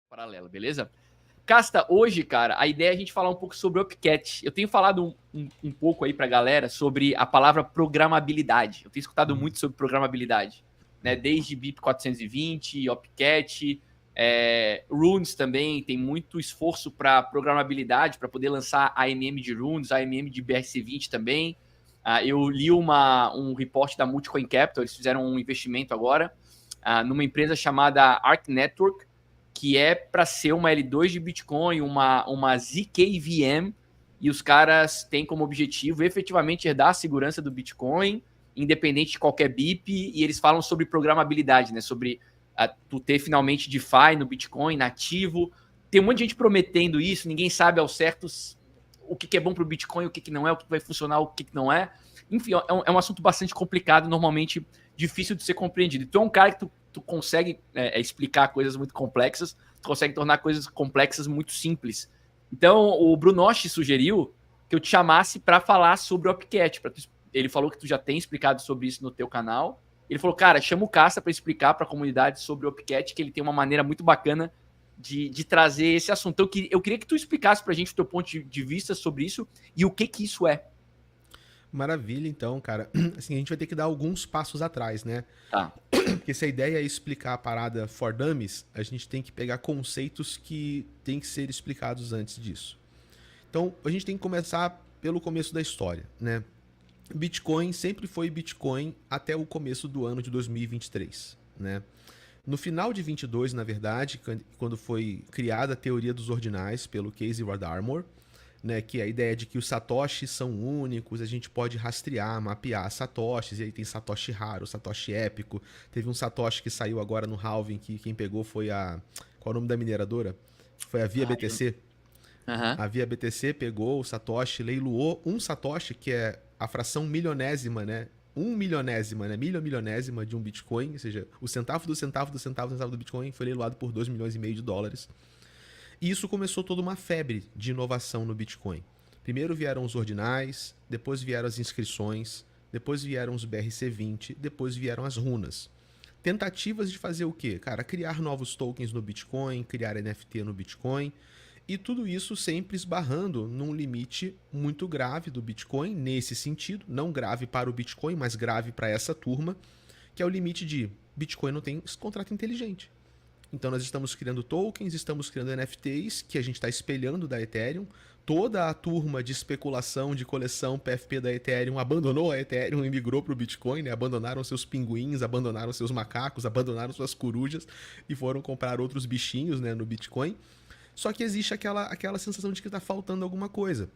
paralelo, beleza? Casta, hoje, cara, a ideia é a gente falar um pouco sobre o Opcat. Eu tenho falado um pouco aí pra galera sobre a palavra programabilidade. Eu tenho escutado muito sobre programabilidade, né? Desde BIP 420, Opcat, Runes também, tem muito esforço para programabilidade, para poder lançar AMM de Runes, AMM de BRC20 também. Eu li um report da Multicoin Capital, eles fizeram um investimento agora numa empresa chamada Arc Network, que é para ser uma L2 de Bitcoin, uma ZKVM, e os caras têm como objetivo efetivamente herdar a segurança do Bitcoin, independente de qualquer BIP, e eles falam sobre programabilidade, né? Sobre tu ter finalmente DeFi no Bitcoin nativo. Tem um monte de gente prometendo isso, ninguém sabe ao certo o que é bom para o Bitcoin, o que não é, o que vai funcionar, o que não é. Enfim, é um assunto bastante complicado, normalmente difícil de ser compreendido. Tu é um cara que tu consegue explicar coisas muito complexas, tu consegue tornar coisas complexas muito simples. Então, o Brunosti sugeriu que eu te chamasse para falar sobre o Opcat. Ele falou que tu já tem explicado sobre isso no teu canal. Ele falou, cara, chama o Casta para explicar para a comunidade sobre o Opcat, que ele tem uma maneira muito bacana de trazer esse assunto. Então, eu queria que tu explicasse para a gente o teu ponto de vista sobre isso e o que isso é. Maravilha, então, cara. Assim, a gente vai ter que dar alguns passos atrás, né? Tá. Porque se a ideia é explicar a parada for dummies, a gente tem que pegar conceitos que têm que ser explicados antes disso. Então, a gente tem que começar pelo começo da história, né? Bitcoin sempre foi Bitcoin até o começo do ano de 2023, né? No final de 22, na verdade, quando foi criada a teoria dos ordinais pelo Casey Rodarmor, né, que é a ideia de que os satoshis são únicos, a gente pode rastrear, mapear satoshis, e aí tem satoshi raro, satoshi épico. Teve um satoshi que saiu agora no halving, que quem pegou foi a... Qual é o nome da mineradora? Foi a Via BTC. A Via BTC pegou o satoshi, leiloou um satoshi, que é a fração milionésima, né? Milionésima, né? Milionésima de um Bitcoin, ou seja, o centavo do centavo do centavo do centavo do Bitcoin foi leiloado por 2,5 milhões de dólares. E isso começou toda uma febre de inovação no Bitcoin. Primeiro vieram os ordinais, depois vieram as inscrições, depois vieram os BRC20, depois vieram as runas. Tentativas de fazer o quê? Cara, criar novos tokens no Bitcoin, criar NFT no Bitcoin, e tudo isso sempre esbarrando num limite muito grave do Bitcoin, nesse sentido, não grave para o Bitcoin, mas grave para essa turma, que é o limite de Bitcoin não tem contrato inteligente. Então nós estamos criando tokens, estamos criando NFTs, que a gente está espelhando da Ethereum. Toda a turma de especulação de coleção PFP da Ethereum abandonou a Ethereum e migrou para o Bitcoin, né? Abandonaram seus pinguins, abandonaram seus macacos, abandonaram suas corujas e foram comprar outros bichinhos, né, no Bitcoin. Só que existe aquela sensação de que está faltando alguma coisa.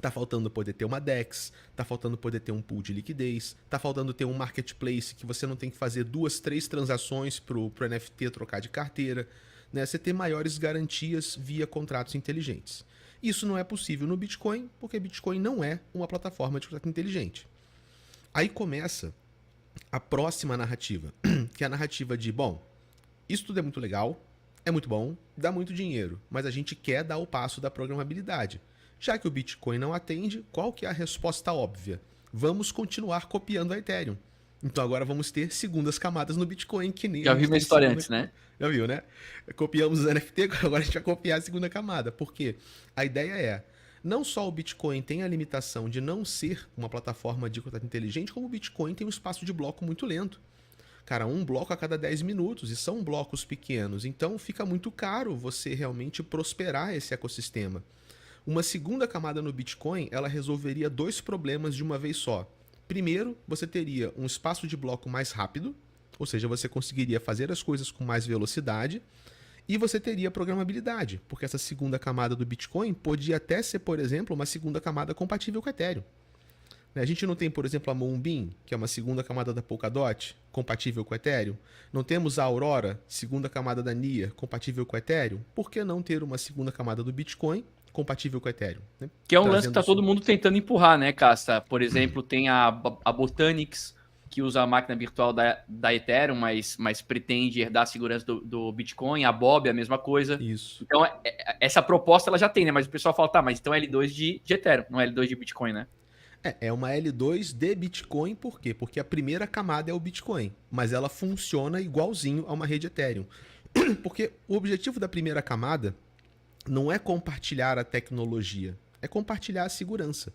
Tá faltando poder ter uma DEX, tá faltando poder ter um pool de liquidez, tá faltando ter um marketplace que você não tem que fazer 2, 3 transações pro NFT trocar de carteira, né? Você ter maiores garantias via contratos inteligentes. Isso não é possível no Bitcoin, porque Bitcoin não é uma plataforma de contrato inteligente. Aí começa a próxima narrativa, que é a narrativa de, bom, isso tudo é muito legal, é muito bom, dá muito dinheiro, mas a gente quer dar o passo da programabilidade. Já que o Bitcoin não atende, qual que é a resposta óbvia? Vamos continuar copiando a Ethereum. Então agora vamos ter segundas camadas no Bitcoin, que nem Já a vi gente uma tem história segunda... antes, né? Já viu, né? Copiamos os NFT, agora a gente vai copiar a segunda camada. Por quê? A ideia é, não só o Bitcoin tem a limitação de não ser uma plataforma de contrato inteligente, como o Bitcoin tem um espaço de bloco muito lento. Cara, um bloco a cada 10 minutos, e são blocos pequenos. Então fica muito caro você realmente prosperar esse ecossistema. Uma segunda camada no Bitcoin, ela resolveria 2 problemas de uma vez só. Primeiro, você teria um espaço de bloco mais rápido, ou seja, você conseguiria fazer as coisas com mais velocidade, e você teria programabilidade, porque essa segunda camada do Bitcoin podia até ser, por exemplo, uma segunda camada compatível com o Ethereum. A gente não tem, por exemplo, a Moonbeam, que é uma segunda camada da Polkadot, compatível com o Ethereum. Não temos a Aurora, segunda camada da NIA, compatível com o Ethereum. Por que não ter uma segunda camada do Bitcoin compatível com o Ethereum? Né? Que é um lance que Trazendo tá todo isso. mundo tentando empurrar, né, Casta? Por exemplo, tem a Botanics, que usa a máquina virtual da Ethereum, mas pretende herdar a segurança do Bitcoin. A Bob é a mesma coisa. Isso. Então, essa proposta ela já tem, né? Mas o pessoal fala, tá, mas então é L2 de Ethereum, não é L2 de Bitcoin, né? É uma L2 de Bitcoin, por quê? Porque a primeira camada é o Bitcoin, mas ela funciona igualzinho a uma rede Ethereum. Porque o objetivo da primeira camada não é compartilhar a tecnologia, é compartilhar a segurança.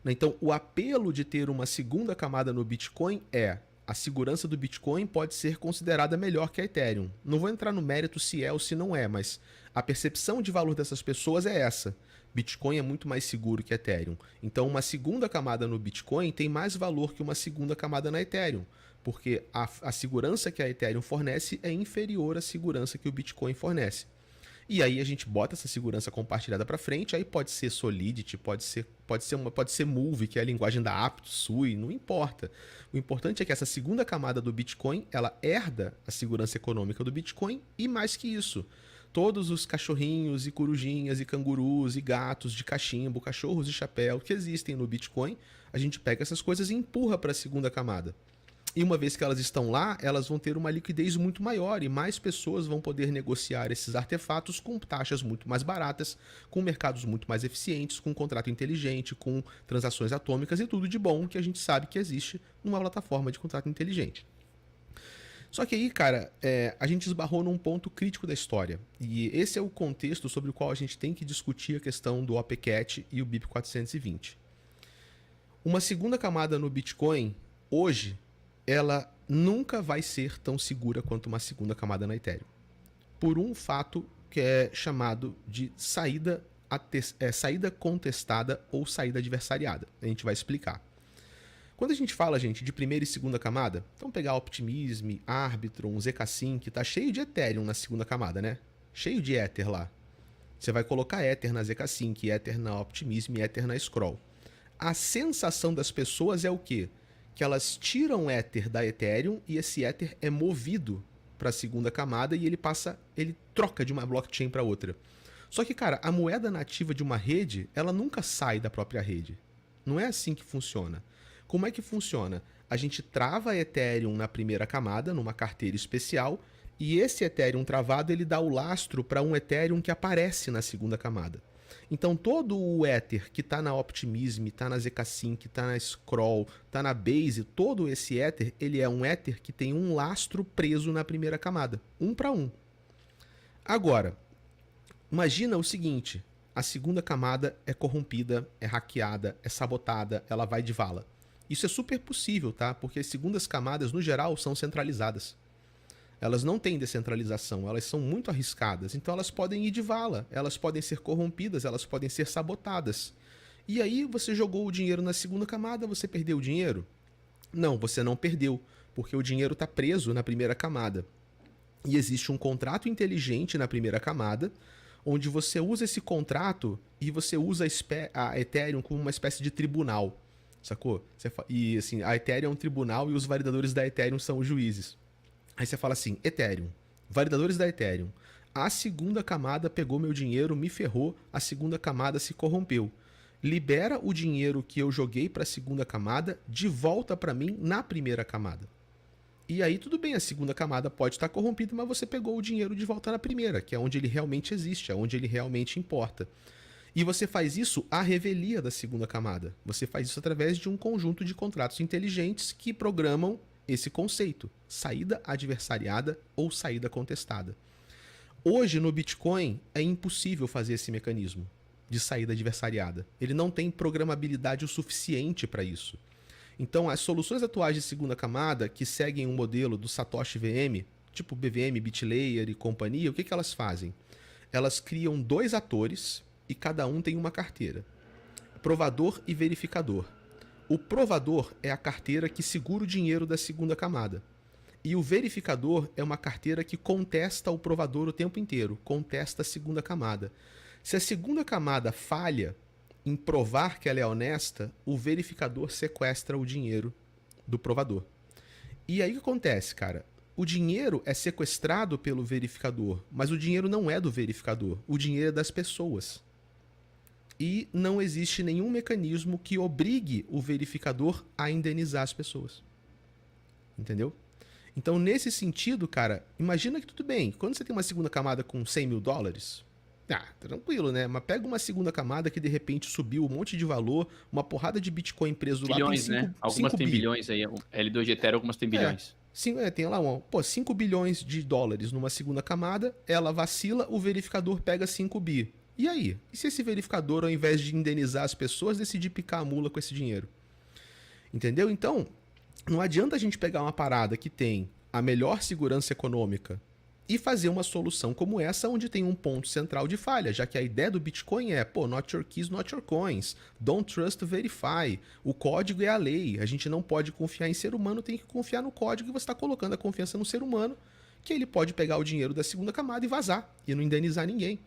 Então, o apelo de ter uma segunda camada no Bitcoin é: a segurança do Bitcoin pode ser considerada melhor que a Ethereum. Não vou entrar no mérito se é ou se não é, mas a percepção de valor dessas pessoas é essa. Bitcoin é muito mais seguro que Ethereum. Então, uma segunda camada no Bitcoin tem mais valor que uma segunda camada na Ethereum, porque a segurança que a Ethereum fornece é inferior à segurança que o Bitcoin fornece. E aí a gente bota essa segurança compartilhada para frente, aí pode ser Solidity, pode ser Move, que é a linguagem da Aptos, Sui, não importa. O importante é que essa segunda camada do Bitcoin, ela herda a segurança econômica do Bitcoin e mais que isso, todos os cachorrinhos e corujinhas e cangurus e gatos de cachimbo, cachorros de chapéu que existem no Bitcoin, a gente pega essas coisas e empurra para a segunda camada. E uma vez que elas estão lá, elas vão ter uma liquidez muito maior e mais pessoas vão poder negociar esses artefatos com taxas muito mais baratas, com mercados muito mais eficientes, com contrato inteligente, com transações atômicas e tudo de bom que a gente sabe que existe numa plataforma de contrato inteligente. Só que aí, cara, a gente esbarrou num ponto crítico da história. E esse é o contexto sobre o qual a gente tem que discutir a questão do OPCat e o BIP 420. Uma segunda camada no Bitcoin, hoje, ela nunca vai ser tão segura quanto uma segunda camada na Ethereum. Por um fato que é chamado de saída contestada ou saída adversariada. A gente vai explicar. Quando a gente fala, gente, de primeira e segunda camada, então pegar Optimism, Arbitrum, zk-Sync, tá cheio de Ethereum na segunda camada, né? Cheio de Ether lá. Você vai colocar Ether na zk-Sync, Ether na Optimism, Ether na Scroll. A sensação das pessoas é o quê? Que elas tiram Ether da Ethereum e esse Ether é movido para a segunda camada e ele troca de uma blockchain para outra. Só que, cara, a moeda nativa de uma rede, ela nunca sai da própria rede. Não é assim que funciona. Como é que funciona? A gente trava Ethereum na primeira camada, numa carteira especial, e esse Ethereum travado ele dá o lastro para um Ethereum que aparece na segunda camada. Então todo o Ether que está na Optimism, está na zk-Sync, está na Scroll, está na Base, todo esse Ether, ele é um Ether que tem um lastro preso na primeira camada, um para um. Agora, imagina o seguinte, a segunda camada é corrompida, é hackeada, é sabotada, ela vai de vala. Isso é super possível, tá? Porque as segundas camadas, no geral, são centralizadas. Elas não têm descentralização, elas são muito arriscadas, então elas podem ir de vala, elas podem ser corrompidas, elas podem ser sabotadas. E aí você jogou o dinheiro na segunda camada, você perdeu o dinheiro? Não, você não perdeu, porque o dinheiro está preso na primeira camada. E existe um contrato inteligente na primeira camada, onde você usa esse contrato e você usa a Ethereum como uma espécie de tribunal, sacou? E assim, a Ethereum é um tribunal e os validadores da Ethereum são os juízes. Aí você fala assim, Ethereum, validadores da Ethereum, a segunda camada pegou meu dinheiro, me ferrou, a segunda camada se corrompeu. Libera o dinheiro que eu joguei para a segunda camada de volta para mim na primeira camada. E aí tudo bem, a segunda camada pode estar corrompida, mas você pegou o dinheiro de volta na primeira, que é onde ele realmente existe, é onde ele realmente importa. E você faz isso à revelia da segunda camada. Você faz isso através de um conjunto de contratos inteligentes que programam esse conceito, saída adversariada ou saída contestada. Hoje no Bitcoin é impossível fazer esse mecanismo de saída adversariada. Ele não tem programabilidade o suficiente para isso. Então as soluções atuais de segunda camada que seguem um modelo do Satoshi VM, tipo BVM, BitLayer e companhia, o que elas fazem? Elas criam dois atores e cada um tem uma carteira. Provador e verificador. O provador é a carteira que segura o dinheiro da segunda camada. E o verificador é uma carteira que contesta o provador o tempo inteiro, contesta a segunda camada. Se a segunda camada falha em provar que ela é honesta, o verificador sequestra o dinheiro do provador. E aí o que acontece, cara? O dinheiro é sequestrado pelo verificador, mas o dinheiro não é do verificador, o dinheiro é das pessoas. E não existe nenhum mecanismo que obrigue o verificador a indenizar as pessoas. Entendeu? Então, nesse sentido, cara, imagina que tudo bem, quando você tem uma segunda camada com $100 mil, tranquilo, né? Mas pega uma segunda camada que de repente subiu um monte de valor, uma porrada de Bitcoin preso bilhões, lá. Tem né? Algumas tem bilhões aí. L2 de Ethereum, algumas tem bilhões. Tem lá 5 bilhões de dólares numa segunda camada, ela vacila, o verificador pega 5 bi. E aí? E se esse verificador, ao invés de indenizar as pessoas, decidir picar a mula com esse dinheiro? Entendeu? Então, não adianta a gente pegar uma parada que tem a melhor segurança econômica e fazer uma solução como essa, onde tem um ponto central de falha, já que a ideia do Bitcoin é, not your keys, not your coins. Don't trust, verify. O código é a lei. A gente não pode confiar em ser humano, tem que confiar no código, e você está colocando a confiança no ser humano, que ele pode pegar o dinheiro da segunda camada e vazar, e não indenizar ninguém.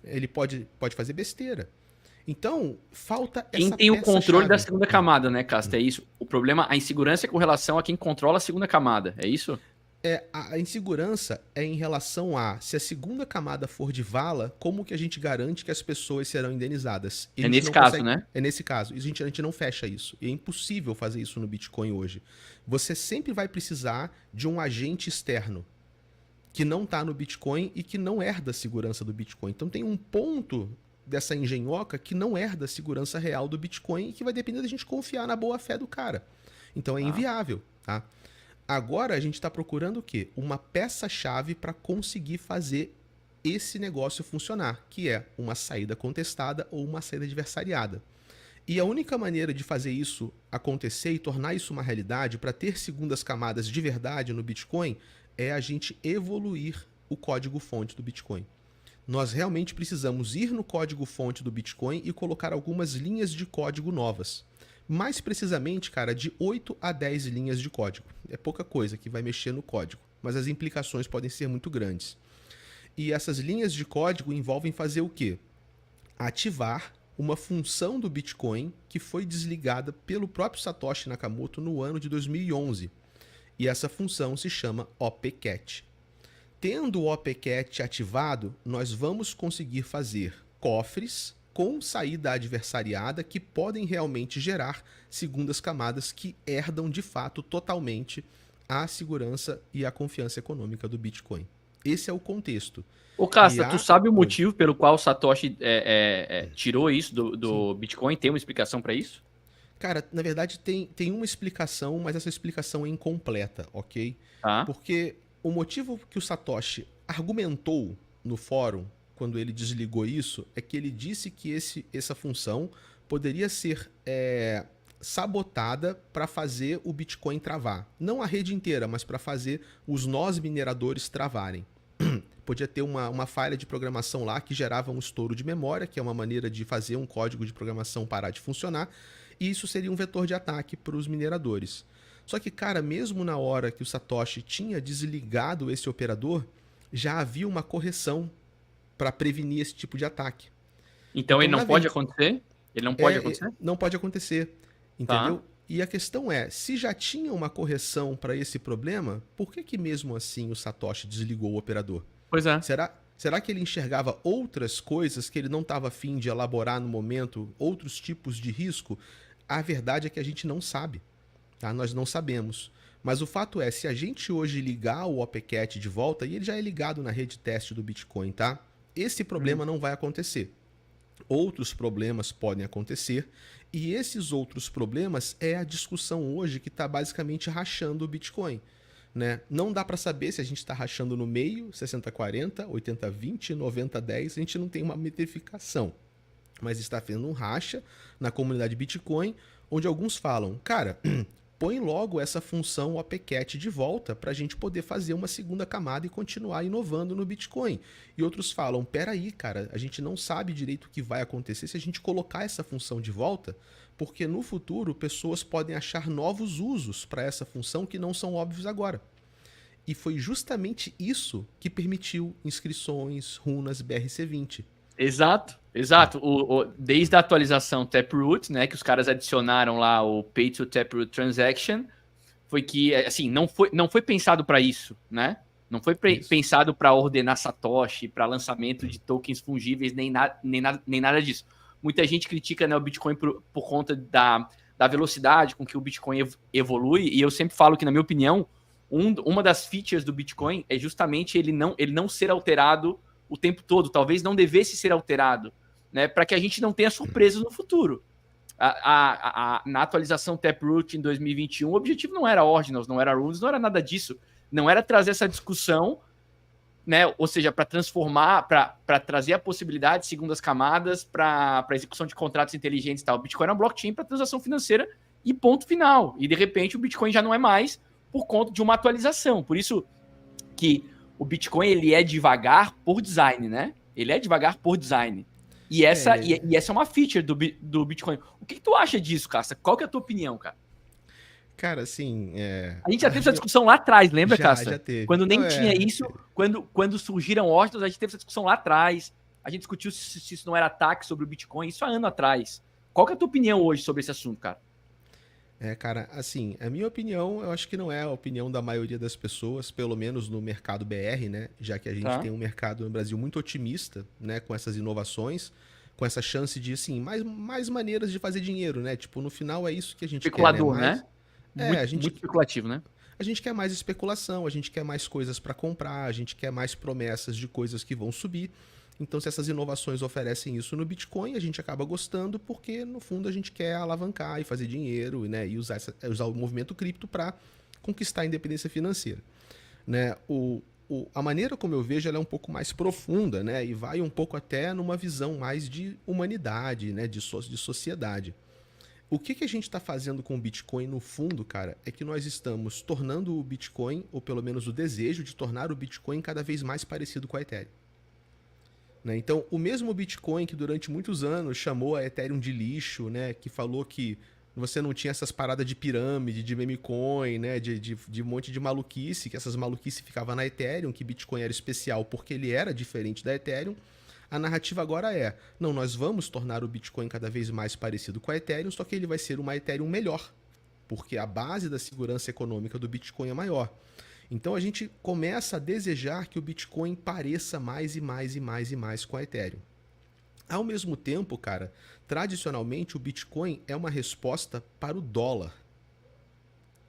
Ele pode fazer besteira. Então, falta essa Quem tem o controle da chave. segunda camada, né, Casta? É isso. O problema, a insegurança é com relação a quem controla a segunda camada. É isso? A insegurança é em relação a, se a segunda camada for de vala, como que a gente garante que as pessoas serão indenizadas? É nesse caso, né? É nesse caso. E a gente não fecha isso. E é impossível fazer isso no Bitcoin hoje. Você sempre vai precisar de um agente externo que não está no Bitcoin e que não herda a segurança do Bitcoin. Então tem um ponto dessa engenhoca que não herda a segurança real do Bitcoin e que vai depender da gente confiar na boa fé do cara. Então é inviável, tá? Agora a gente está procurando o quê? Uma peça-chave para conseguir fazer esse negócio funcionar, que é uma saída contestada ou uma saída adversariada. E a única maneira de fazer isso acontecer e tornar isso uma realidade, para ter segundas camadas de verdade no Bitcoin, é a gente evoluir o código-fonte do Bitcoin. Nós realmente precisamos ir no código-fonte do Bitcoin e colocar algumas linhas de código novas. Mais precisamente, cara, de 8 a 10 linhas de código. É pouca coisa que vai mexer no código, mas as implicações podem ser muito grandes. E essas linhas de código envolvem fazer o quê? Ativar uma função do Bitcoin que foi desligada pelo próprio Satoshi Nakamoto no ano de 2011. E essa função se chama OPCAT. Tendo o OPCAT ativado, nós vamos conseguir fazer cofres com saída adversariada que podem realmente gerar segundas camadas que herdam de fato totalmente a segurança e a confiança econômica do Bitcoin. Esse é o contexto. Ô, Casta, tu sabe o motivo pelo qual o Satoshi tirou isso do Bitcoin? Tem uma explicação para isso? Cara, na verdade tem uma explicação, mas essa explicação é incompleta, ok? Tá. Porque o motivo que o Satoshi argumentou no fórum quando ele desligou isso, é que ele disse que essa função poderia ser sabotada para fazer o Bitcoin travar. Não a rede inteira, mas para fazer os nós mineradores travarem. Podia ter uma falha de programação lá que gerava um estouro de memória, que é uma maneira de fazer um código de programação parar de funcionar, e isso seria um vetor de ataque para os mineradores. Só que, cara, mesmo na hora que o Satoshi tinha desligado esse operador, já havia uma correção para prevenir esse tipo de ataque. Então ele não pode acontecer? Ele não pode acontecer? Não pode acontecer, entendeu? Tá. E a questão é, se já tinha uma correção para esse problema, por que mesmo assim o Satoshi desligou o operador? Pois é. Será que ele enxergava outras coisas que ele não estava a fim de elaborar no momento, outros tipos de risco? A verdade é que a gente não sabe, tá? Nós não sabemos. Mas o fato é, se a gente hoje ligar o OPCAT de volta, e ele já é ligado na rede teste do Bitcoin, tá? Esse problema não vai acontecer. Outros problemas podem acontecer, e esses outros problemas é a discussão hoje que está basicamente rachando o Bitcoin, né? Não dá para saber se a gente está rachando no meio, 60-40, 80-20, 90-10, a gente não tem uma metrificação. Mas está tendo um racha na comunidade Bitcoin, onde alguns falam, cara, põe logo essa função OPCAT de volta para a gente poder fazer uma segunda camada e continuar inovando no Bitcoin. E outros falam, peraí, cara, a gente não sabe direito o que vai acontecer se a gente colocar essa função de volta, porque no futuro pessoas podem achar novos usos para essa função que não são óbvios agora. E foi justamente isso que permitiu inscrições, runas BRC20. Exato. Desde a atualização Taproot, né, que os caras adicionaram lá o Pay to Taproot Transaction, foi que, assim, não foi pensado para isso, né? Não foi pensado para ordenar Satoshi, para lançamento de tokens fungíveis, nem nada disso. Muita gente critica, né, o Bitcoin por conta da velocidade com que o Bitcoin evolui, e eu sempre falo que, na minha opinião, uma das features do Bitcoin é justamente ele não ser alterado o tempo todo, talvez não devesse ser alterado, né, para que a gente não tenha surpresas no futuro. Na atualização Taproot em 2021, o objetivo não era Ordinals, não era Runes, não era nada disso. Não era trazer essa discussão, né? Ou seja, para transformar, para trazer a possibilidade de segundas camadas para execução de contratos inteligentes e tal. O Bitcoin era um blockchain para transação financeira e ponto final. E de repente o Bitcoin já não é mais por conta de uma atualização. Por isso que o Bitcoin ele é devagar por design, né? Ele é devagar por design. E essa é uma feature do Bitcoin. O que tu acha disso, Casta? Qual que é a tua opinião, cara? Cara, assim... A gente já teve essa discussão lá atrás, lembra, Casta? Já teve. Quando nem tinha isso, quando surgiram ordens, a gente teve essa discussão lá atrás. A gente discutiu se isso não era ataque sobre o Bitcoin, isso há ano atrás. Qual que é a tua opinião hoje sobre esse assunto, cara? Cara, assim, a minha opinião, eu acho que não é a opinião da maioria das pessoas, pelo menos no mercado BR, né? Já que a gente tem um mercado no Brasil muito otimista, né? Com essas inovações, com essa chance de, assim, mais maneiras de fazer dinheiro, né? Tipo, no final é isso que a gente Especulador, quer, né? Muito especulativo, né? A gente quer mais especulação, a gente quer mais coisas para comprar, a gente quer mais promessas de coisas que vão subir. Então, se essas inovações oferecem isso no Bitcoin, a gente acaba gostando porque, no fundo, a gente quer alavancar e fazer dinheiro, né? E usar o movimento cripto para conquistar a independência financeira. Né? A maneira como eu vejo ela é um pouco mais profunda, né? E vai um pouco até numa visão mais de humanidade, né? De sociedade. O que a gente está fazendo com o Bitcoin, no fundo, cara, é que nós estamos tornando o Bitcoin, ou pelo menos o desejo de tornar o Bitcoin cada vez mais parecido com a Ethereum. Né? Então, o mesmo Bitcoin que durante muitos anos chamou a Ethereum de lixo, né? Que falou que você não tinha essas paradas de pirâmide, de meme coin, né? De um monte de maluquice, que essas maluquices ficavam na Ethereum, que Bitcoin era especial porque ele era diferente da Ethereum. A narrativa agora é, não, nós vamos tornar o Bitcoin cada vez mais parecido com a Ethereum, só que ele vai ser uma Ethereum melhor, porque a base da segurança econômica do Bitcoin é maior. Então a gente começa a desejar que o Bitcoin pareça mais e mais e mais e mais com a Ethereum. Ao mesmo tempo, cara, tradicionalmente o Bitcoin é uma resposta para o dólar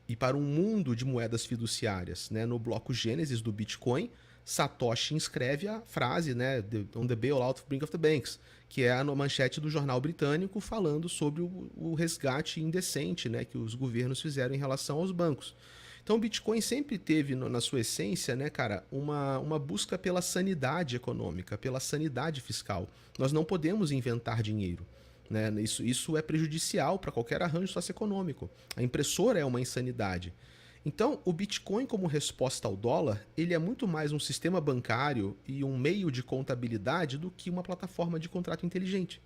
e para um mundo de moedas fiduciárias. Né? No bloco Gênesis do Bitcoin, Satoshi inscreve a frase, né, on the bailout brink of the banks, que é a manchete do jornal britânico falando sobre o resgate indecente, né, que os governos fizeram em relação aos bancos. Então o Bitcoin sempre teve, na sua essência, né, cara, uma busca pela sanidade econômica, pela sanidade fiscal. Nós não podemos inventar dinheiro. Né? Isso é prejudicial para qualquer arranjo socioeconômico. A impressora é uma insanidade. Então, o Bitcoin como resposta ao dólar, ele é muito mais um sistema bancário e um meio de contabilidade do que uma plataforma de contrato inteligente.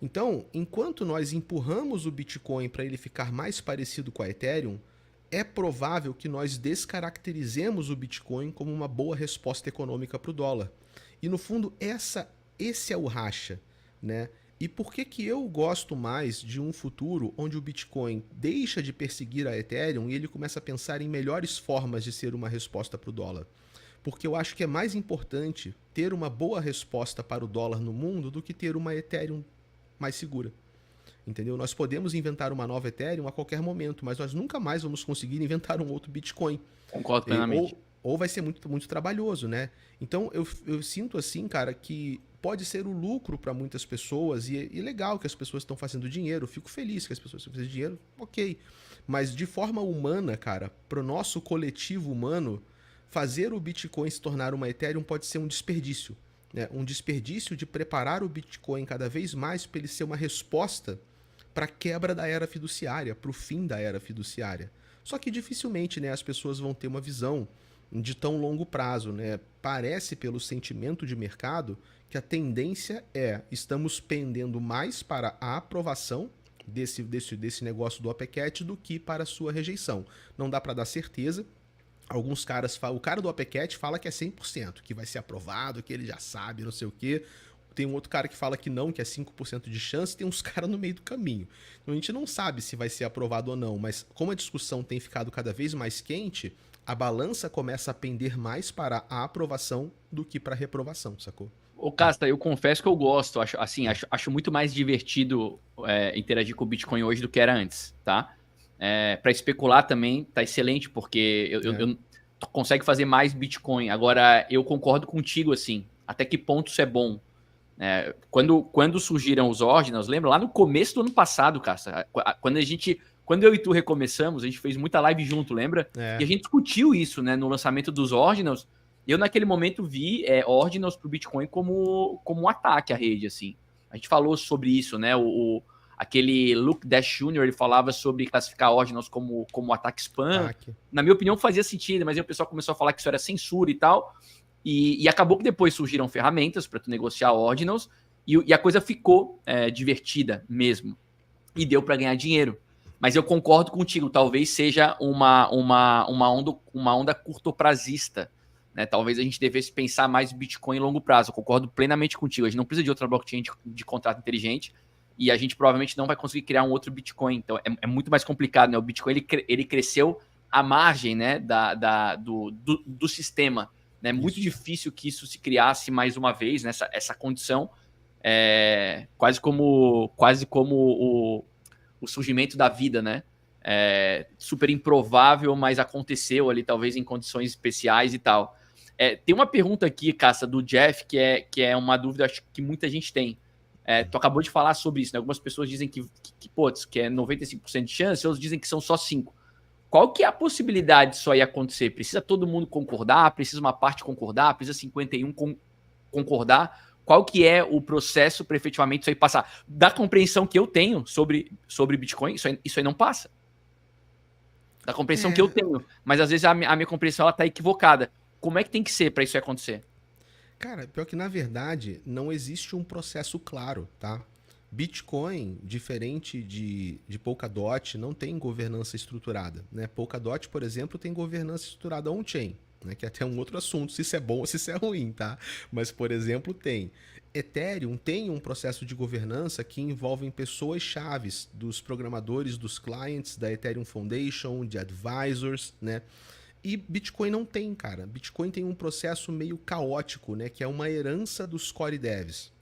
Então, enquanto nós empurramos o Bitcoin para ele ficar mais parecido com a Ethereum, é provável que nós descaracterizemos o Bitcoin como uma boa resposta econômica para o dólar. E no fundo, esse é o racha, né? E por que eu gosto mais de um futuro onde o Bitcoin deixa de perseguir a Ethereum e ele começa a pensar em melhores formas de ser uma resposta para o dólar? Porque eu acho que é mais importante ter uma boa resposta para o dólar no mundo do que ter uma Ethereum mais segura. Entendeu? Nós podemos inventar uma nova Ethereum a qualquer momento, mas nós nunca mais vamos conseguir inventar um outro Bitcoin. Concordo plenamente. Ou vai ser muito, muito trabalhoso, né? Então eu sinto assim, cara, que pode ser o lucro para muitas pessoas e legal que as pessoas estão fazendo dinheiro. Eu fico feliz que as pessoas estão fazendo dinheiro, ok. Mas de forma humana, cara, para o nosso coletivo humano, fazer o Bitcoin se tornar uma Ethereum pode ser um desperdício. Né? Um desperdício de preparar o Bitcoin cada vez mais para ele ser uma resposta para a quebra da era fiduciária, para o fim da era fiduciária. Só que dificilmente, né, as pessoas vão ter uma visão de tão longo prazo. Né? Parece, pelo sentimento de mercado, que a tendência estamos pendendo mais para a aprovação desse negócio do OPCat do que para a sua rejeição. Não dá para dar certeza. Alguns caras falam, o cara do OPCat fala que é 100%, que vai ser aprovado, que ele já sabe, não sei o quê. Tem um outro cara que fala que não, que é 5% de chance, tem uns caras no meio do caminho. Então a gente não sabe se vai ser aprovado ou não, mas como a discussão tem ficado cada vez mais quente, a balança começa a pender mais para a aprovação do que para a reprovação, sacou? Ô, Casta, eu confesso que eu gosto, acho muito mais divertido interagir com o Bitcoin hoje do que era antes, tá? Para especular também, tá excelente, porque tu consegue fazer mais Bitcoin. Agora, eu concordo contigo, assim, até que ponto isso é bom, Quando surgiram os Ordinals, lembra? Lá no começo do ano passado, cara, quando eu e tu recomeçamos, a gente fez muita live junto, lembra? E a gente discutiu isso, né, no lançamento dos Ordinals. Eu, naquele momento, vi Ordinals pro Bitcoin como um ataque à rede, assim. A gente falou sobre isso, né? Aquele Luke Dash Jr., ele falava sobre classificar Ordinals como ataque spam. Na minha opinião, fazia sentido, mas aí o pessoal começou a falar que isso era censura e tal. E acabou que depois surgiram ferramentas para tu negociar Ordinals e a coisa ficou divertida mesmo. E deu para ganhar dinheiro. Mas eu concordo contigo, talvez seja uma onda curtoprazista. Né? Talvez a gente devesse pensar mais Bitcoin em longo prazo. Eu concordo plenamente contigo. A gente não precisa de outra blockchain de contrato inteligente e a gente provavelmente não vai conseguir criar um outro Bitcoin. Então é muito mais complicado. Né? O Bitcoin ele cresceu à margem, né, do sistema. É muito difícil que isso se criasse mais uma vez, nessa essa condição, quase como o surgimento da vida, né? Super improvável, mas aconteceu ali, talvez em condições especiais e tal. Tem uma pergunta aqui, Cassa, do Jeff, que é uma dúvida acho que muita gente tem. Tu acabou de falar sobre isso, né? Algumas pessoas dizem que é 95% de chance, outros dizem que são só 5%. Qual que é a possibilidade disso aí acontecer? Precisa todo mundo concordar? Precisa uma parte concordar? Precisa 51 concordar? Qual que é o processo para efetivamente isso aí passar? Da compreensão que eu tenho sobre Bitcoin, isso aí não passa. Da compreensão que eu tenho. Mas às vezes a minha compreensão está equivocada. Como é que tem que ser para isso acontecer? Cara, pior que na verdade não existe um processo claro, tá? Bitcoin, diferente de Polkadot, não tem governança estruturada. Né? Polkadot, por exemplo, tem governança estruturada on-chain, né? Que é até um outro assunto, se isso é bom ou se isso é ruim, tá? Mas, por exemplo, tem. Ethereum tem um processo de governança que envolve pessoas chaves dos programadores, dos clients, da Ethereum Foundation, de advisors, né? E Bitcoin não tem, cara. Bitcoin tem um processo meio caótico, né? Que é uma herança dos core devs.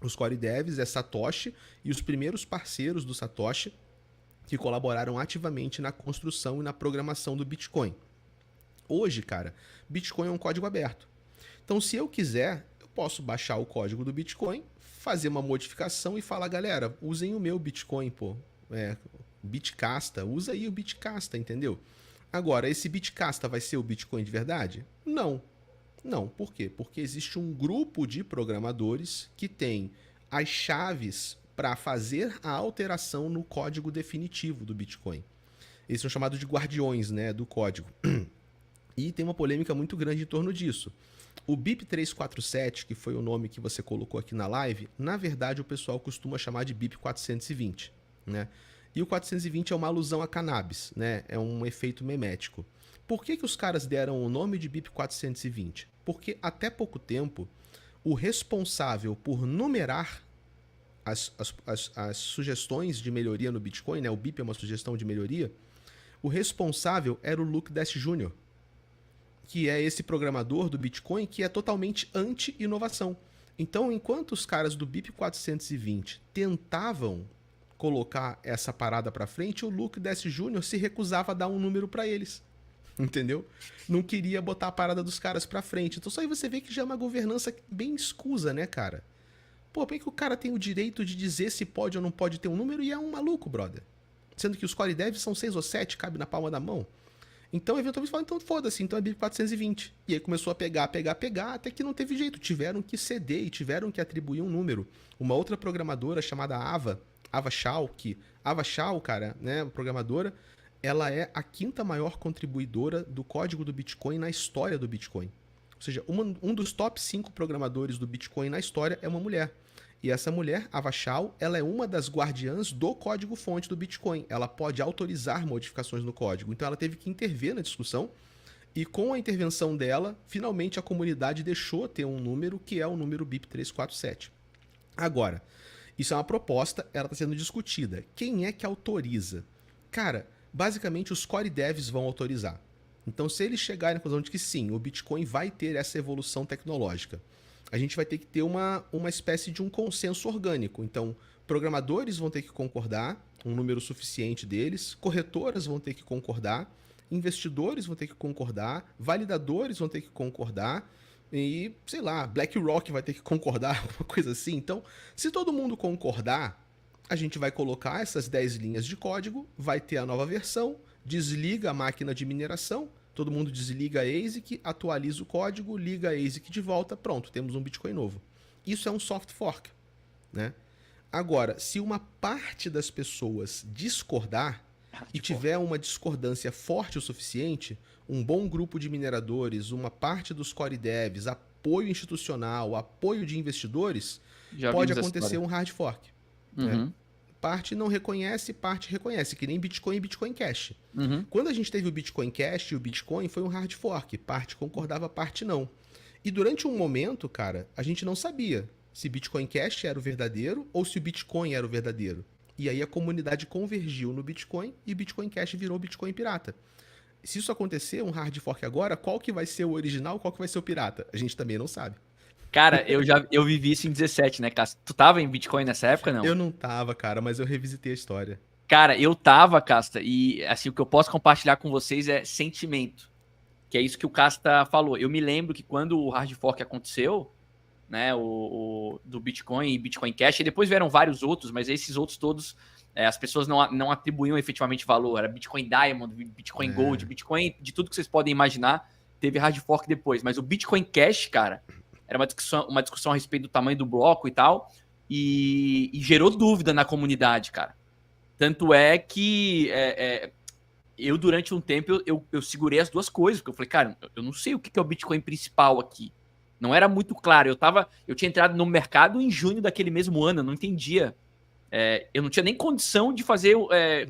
Os core devs é Satoshi e os primeiros parceiros do Satoshi que colaboraram ativamente na construção e na programação do Bitcoin. Hoje, cara, Bitcoin é um código aberto. Então, se eu quiser, eu posso baixar o código do Bitcoin, fazer uma modificação e falar, galera, usem o meu Bitcoin, pô. Bitcasta, usa aí o Bitcasta, entendeu? Agora, esse Bitcasta vai ser o Bitcoin de verdade? Não. Não, por quê? Porque existe um grupo de programadores que tem as chaves para fazer a alteração no código definitivo do Bitcoin. Eles são chamados de guardiões, né, do código. E tem uma polêmica muito grande em torno disso. O BIP347, que foi o nome que você colocou aqui na live, na verdade o pessoal costuma chamar de BIP420, né? E o 420 é uma alusão a cannabis, né? É um efeito memético. Por que os caras deram o nome de BIP420? Porque até pouco tempo, o responsável por numerar as sugestões de melhoria no Bitcoin, né? O BIP é uma sugestão de melhoria, o responsável era o Luke Dash Jr., que é esse programador do Bitcoin que é totalmente anti-inovação. Então, enquanto os caras do BIP420 tentavam colocar essa parada para frente, o Luke Dash Jr. se recusava a dar um número para eles. Entendeu? Não queria botar a parada dos caras pra frente. Então só aí você vê que já é uma governança bem escusa, né, cara? Pô, por que o cara tem o direito de dizer se pode ou não pode ter um número e é um maluco, brother? Sendo que os core devs são 6 ou 7, cabe na palma da mão. Então, eventualmente, falaram, então foda-se, então é BIP 420. E aí começou a pegar, até que não teve jeito. Tiveram que ceder e tiveram que atribuir um número. Uma outra programadora chamada Ava Shao, cara, né, programadora, ela é a 5ª maior contribuidora do código do Bitcoin na história do Bitcoin. Ou seja, um dos top 5 programadores do Bitcoin na história é uma mulher. E essa mulher, Ava Shao, ela é uma das guardiãs do código-fonte do Bitcoin. Ela pode autorizar modificações no código. Então ela teve que intervir na discussão. E com a intervenção dela, finalmente a comunidade deixou ter um número que é o número BIP347. Agora, isso é uma proposta, ela está sendo discutida. Quem é que autoriza? Cara, basicamente os core devs vão autorizar. Então, se eles chegarem à conclusão de que sim, o Bitcoin vai ter essa evolução tecnológica, a gente vai ter que ter uma espécie de um consenso orgânico. Então, programadores vão ter que concordar, um número suficiente deles, corretoras vão ter que concordar, investidores vão ter que concordar, validadores vão ter que concordar, E, sei lá, BlackRock vai ter que concordar, alguma coisa assim. Então, se todo mundo concordar, a gente vai colocar essas 10 linhas de código, vai ter a nova versão, desliga a máquina de mineração, todo mundo desliga a ASIC, atualiza o código, liga a ASIC de volta, pronto, temos um Bitcoin novo. Isso é um soft fork, né? Agora, se uma parte das pessoas discordar e tiver uma discordância forte o suficiente, um bom grupo de mineradores, uma parte dos core devs, apoio institucional, apoio de investidores, Já pode vimos essa acontecer história. um hard fork. Né? Parte não reconhece, parte reconhece, que nem Bitcoin e Bitcoin Cash. Quando a gente teve o Bitcoin Cash e o Bitcoin, foi um hard fork. Parte concordava, parte não. E durante um momento, cara, a gente não sabia se Bitcoin Cash era o verdadeiro ou se o Bitcoin era o verdadeiro. E aí a comunidade convergiu no Bitcoin e Bitcoin Cash virou Bitcoin pirata. Se isso acontecer, um hard fork agora, qual que vai ser o original, qual que vai ser o pirata? A gente também não sabe. Cara, eu vivi isso em 17, né, Cássio? Tu tava em Bitcoin nessa época, não? Eu não tava, cara, mas eu revisitei a história. Cara, eu tava, Casta, e assim, o que eu posso compartilhar com vocês é sentimento. Que é isso que o Casta falou. Eu me lembro que quando o hard fork aconteceu, né, do Bitcoin e Bitcoin Cash, e depois vieram vários outros, mas esses outros todos, as pessoas não atribuíam efetivamente valor. Era Bitcoin Diamond, Bitcoin Gold, Bitcoin, de tudo que vocês podem imaginar, teve hard fork depois. Mas o Bitcoin Cash, cara, era uma discussão a respeito do tamanho do bloco e tal, e gerou dúvida na comunidade, cara. Tanto é que eu, durante um tempo, eu segurei as duas coisas, porque eu falei, cara, eu não sei o que é o Bitcoin principal aqui. Não era muito claro. Eu tinha entrado no mercado em junho daquele mesmo ano, eu não entendia. Eu não tinha nem condição de fazer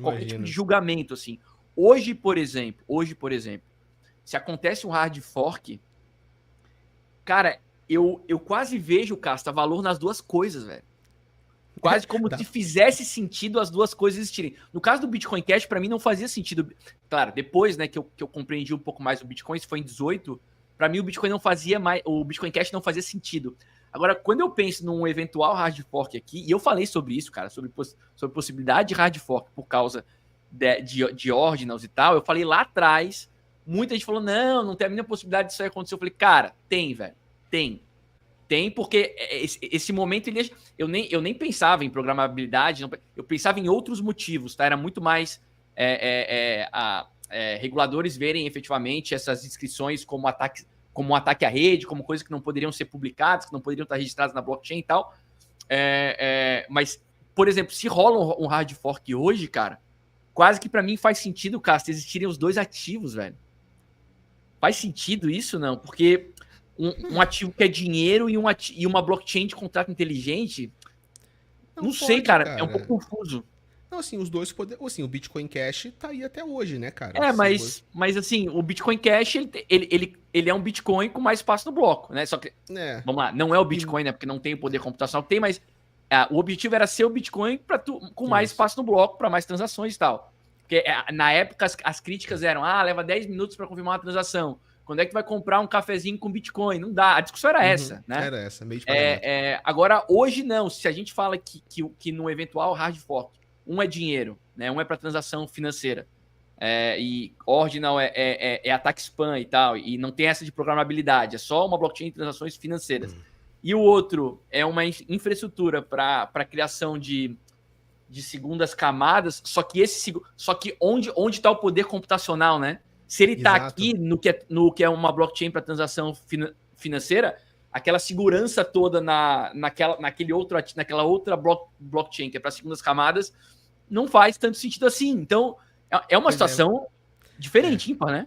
qualquer tipo de julgamento, assim. Hoje, por exemplo, se acontece um hard fork, cara, eu quase vejo, Casta, valor nas duas coisas, velho. Quase como se fizesse sentido as duas coisas existirem. No caso do Bitcoin Cash, para mim não fazia sentido. Claro, depois, né, que eu compreendi um pouco mais o Bitcoin, isso foi em 18, para mim o Bitcoin não fazia mais, o Bitcoin Cash não fazia sentido. Agora, quando eu penso num eventual hard fork aqui, e eu falei sobre isso, cara, sobre possibilidade de hard fork por causa de ordinals e tal, eu falei lá atrás, muita gente falou, não tem a mínima possibilidade disso aí acontecer. Eu falei, cara, tem, velho, tem. Tem, porque esse momento eu nem pensava em programabilidade, eu pensava em outros motivos, tá? Era muito mais reguladores verem efetivamente essas inscrições como um ataque à rede, como coisas que não poderiam ser publicadas, que não poderiam estar registradas na blockchain e tal. Mas, por exemplo, se rola um hard fork hoje, cara, quase que para mim faz sentido, Casta, existirem os dois ativos, velho. Faz sentido isso, não? Porque um ativo que é dinheiro e uma blockchain de contrato inteligente. Não sei, cara. É um pouco confuso. Não, assim, os dois poderes. Assim, o Bitcoin Cash tá aí até hoje, né, cara? Mas assim, o Bitcoin Cash, ele é um Bitcoin com mais espaço no bloco, né? Só que, vamos lá, não é o Bitcoin, né? Porque não tem o poder computacional que tem, mas o objetivo era ser o Bitcoin com mais espaço no bloco, para mais transações e tal. Porque na época as críticas eram, leva 10 minutos para confirmar uma transação. Quando é que tu vai comprar um cafezinho com Bitcoin? Não dá. A discussão era essa, né? Era essa, meio de pagamento. Agora, hoje não. Se a gente fala que no eventual hard fork, um é dinheiro, né? Um é para transação financeira. E ordinal é ataque spam e tal. E não tem essa de programabilidade. É só uma blockchain de transações financeiras. E o outro é uma infraestrutura para criação de segundas camadas. Só que onde está o poder computacional, né? Se ele está aqui no que é uma blockchain para transação financeira, aquela segurança toda naquela outra blockchain que é para segundas camadas, não faz tanto sentido assim. Então, é uma situação diferente, ímpar, né?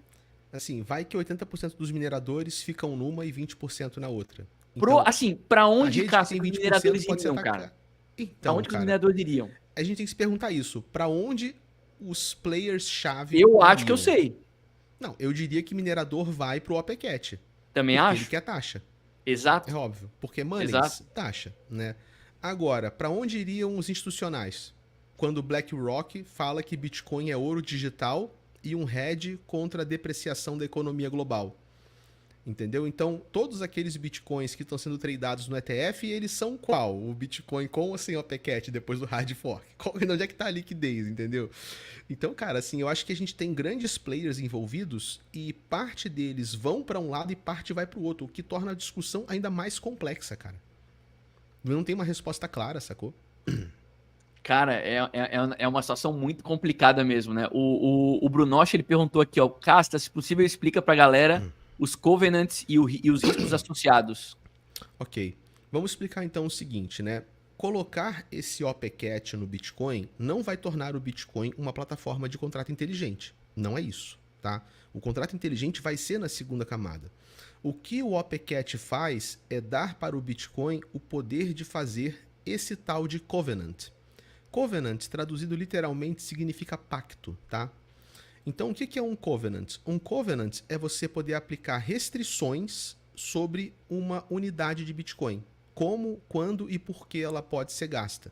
Assim, vai que 80% dos mineradores ficam numa e 20% na outra. Então, para onde, Cássio, os mineradores iriam, cara? Então, para onde os mineradores iriam? A gente tem que se perguntar isso. Para onde os players-chave Eu acho que eu sei. Não, eu diria que minerador vai pro OPCat. Também acho. Ele quer taxa. Exato. É óbvio. Porque money, taxa, né? Agora, para onde iriam os institucionais? Quando o BlackRock fala que Bitcoin é ouro digital e um hedge contra a depreciação da economia global. Entendeu? Então, todos aqueles bitcoins que estão sendo tradeados no ETF, eles são qual? O Bitcoin com ou sem OPCat depois do hard fork? Onde é que tá a liquidez, entendeu? Então, cara, assim, eu acho que a gente tem grandes players envolvidos e parte deles vão para um lado e parte vai para o outro, o que torna a discussão ainda mais complexa, cara. Não tem uma resposta clara, sacou? Cara, é uma situação muito complicada mesmo, né? O Brunoche, ele perguntou aqui, ó, Casta, se possível, explica pra galera os covenants e os riscos associados. Ok. Vamos explicar então o seguinte, né? Colocar esse OPCat no Bitcoin não vai tornar o Bitcoin uma plataforma de contrato inteligente. Não é isso, tá? O contrato inteligente vai ser na segunda camada. O que o OPCat faz é dar para o Bitcoin o poder de fazer esse tal de covenant. Covenant, traduzido literalmente, significa pacto, tá? Então, o que é um covenant? Um covenant é você poder aplicar restrições sobre uma unidade de Bitcoin. Como, quando e por que ela pode ser gasta.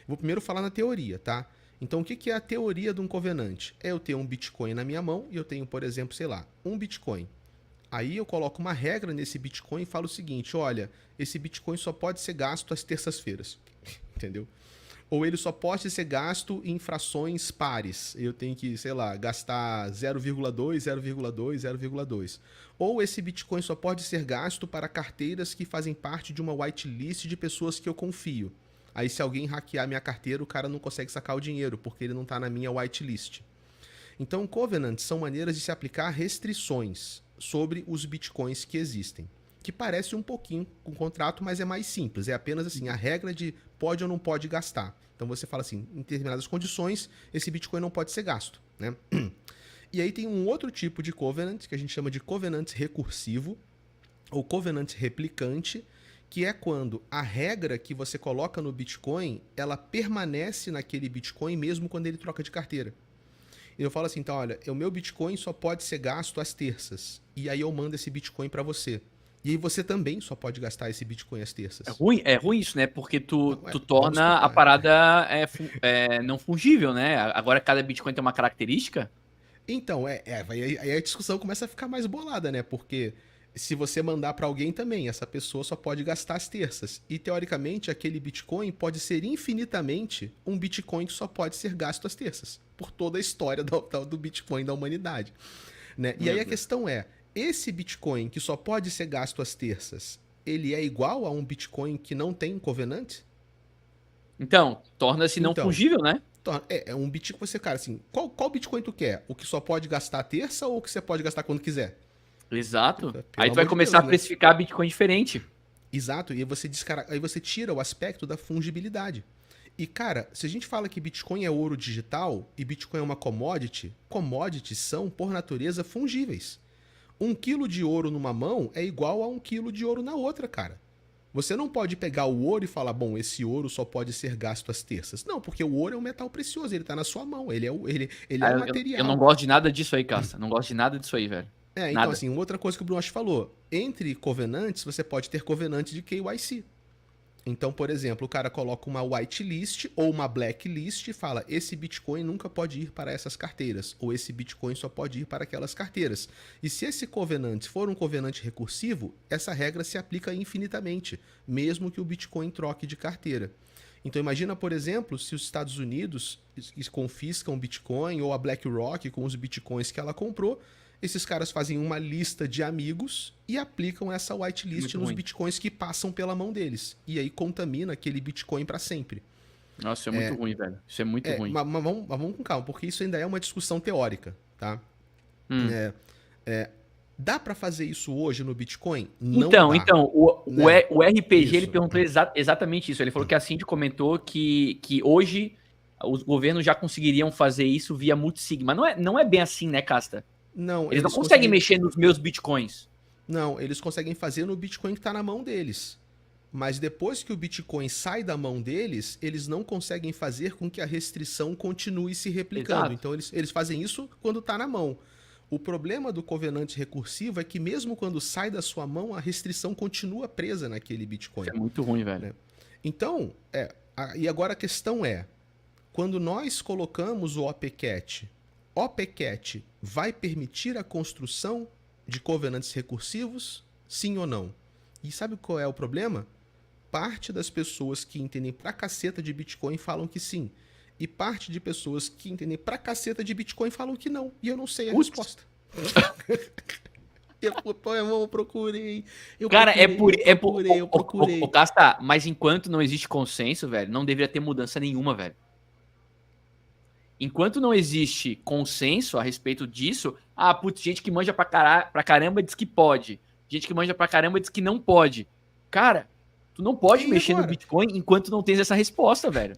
Vou primeiro falar na teoria, tá? Então, o que é a teoria de um covenant? É eu ter um Bitcoin na minha mão e eu tenho, por exemplo, sei lá, um Bitcoin. Aí eu coloco uma regra nesse Bitcoin e falo o seguinte, olha, esse Bitcoin só pode ser gasto às terças-feiras. Entendeu? Ou ele só pode ser gasto em frações pares. Eu tenho que, sei lá, gastar 0,2, 0,2, 0,2. Ou esse Bitcoin só pode ser gasto para carteiras que fazem parte de uma whitelist de pessoas que eu confio. Aí se alguém hackear minha carteira, o cara não consegue sacar o dinheiro, porque ele não está na minha whitelist. Então, covenants são maneiras de se aplicar restrições sobre os Bitcoins que existem. Que parece um pouquinho com o contrato, mas é mais simples. É apenas assim, a regra de pode ou não pode gastar. Então você fala assim, em determinadas condições, esse Bitcoin não pode ser gasto, né? E aí tem um outro tipo de covenant, que a gente chama de covenant recursivo, ou covenant replicante, que é quando a regra que você coloca no Bitcoin, ela permanece naquele Bitcoin mesmo quando ele troca de carteira. Eu falo assim, então, olha, o meu Bitcoin só pode ser gasto às terças. E aí eu mando esse Bitcoin para você. E aí você também só pode gastar esse Bitcoin às terças. É ruim isso, né? Porque tu Não, torna a parada não fungível, né? Agora cada Bitcoin tem uma característica. Então, aí a discussão começa a ficar mais bolada, né? Porque se você mandar para alguém também, essa pessoa só pode gastar às terças. E teoricamente, aquele Bitcoin pode ser infinitamente um Bitcoin que só pode ser gasto às terças. Por toda a história do Bitcoin da humanidade. Né? E aí a questão é, esse Bitcoin que só pode ser gasto às terças, ele é igual a um Bitcoin que não tem covenant? Então, torna-se não fungível, né? É um Bitcoin, você, cara, assim, qual Bitcoin tu quer? O que só pode gastar à terça ou o que você pode gastar quando quiser? Exato. Pelo Aí tu vai amor de começar Deus, a precificar Bitcoin diferente. Exato, e aí você tira o aspecto da fungibilidade. E, cara, se a gente fala que Bitcoin é ouro digital e Bitcoin é uma commodity, commodities são, por natureza, fungíveis. 1 quilo de ouro numa mão é igual a 1 quilo de ouro na outra, cara. Você não pode pegar o ouro e falar, bom, esse ouro só pode ser gasto às terças. Não, porque o ouro é um metal precioso, ele tá na sua mão, ele é o material. Eu não gosto de nada disso aí, Casta. Não gosto de nada disso aí, velho. Então Nada. assim, outra coisa que o Bruno falou, entre covenantes, você pode ter covenante de KYC. Então, por exemplo, o cara coloca uma whitelist ou uma blacklist e fala, esse Bitcoin nunca pode ir para essas carteiras, ou esse Bitcoin só pode ir para aquelas carteiras. E se esse covenant for um covenant recursivo, essa regra se aplica infinitamente, mesmo que o Bitcoin troque de carteira. Então imagina, por exemplo, se os Estados Unidos confiscam Bitcoin ou a BlackRock com os Bitcoins que ela comprou, esses caras fazem uma lista de amigos e aplicam essa whitelist nos Bitcoins que passam pela mão deles. E aí contamina aquele Bitcoin para sempre. Nossa, isso é muito ruim, velho. Isso é muito ruim. Mas vamos com calma, porque isso ainda é uma discussão teórica, tá? Dá para fazer isso hoje no Bitcoin? Não dá. O RPG ele perguntou exatamente isso. Ele falou que a Cindy comentou que hoje os governos já conseguiriam fazer isso via multisig. Mas não é bem assim, né, Casta? Não, eles não conseguem mexer nos meus Bitcoins. Não, eles conseguem fazer no Bitcoin que está na mão deles. Mas depois que o Bitcoin sai da mão deles, eles não conseguem fazer com que a restrição continue se replicando. Exato. Então eles fazem isso quando está na mão. O problema do covenante recursivo é que mesmo quando sai da sua mão, a restrição continua presa naquele Bitcoin. Isso é muito ruim, velho. Então, e agora a questão é, quando nós colocamos o OPCat vai permitir a construção de covenants recursivos? Sim ou não? E sabe qual é o problema? Parte das pessoas que entendem pra caceta de Bitcoin falam que sim. E parte de pessoas que entendem pra caceta de Bitcoin falam que não. E eu não sei a Putz. resposta. Eu procurei. Cara, Eu procurei. o Casta, mas enquanto não existe consenso, velho, não deveria ter mudança nenhuma, velho. Enquanto não existe consenso a respeito disso, putz, gente que manja pra caramba diz que pode. Gente que manja pra caramba diz que não pode. Cara, tu não pode E mexer agora? no Bitcoin enquanto não tens essa resposta, velho.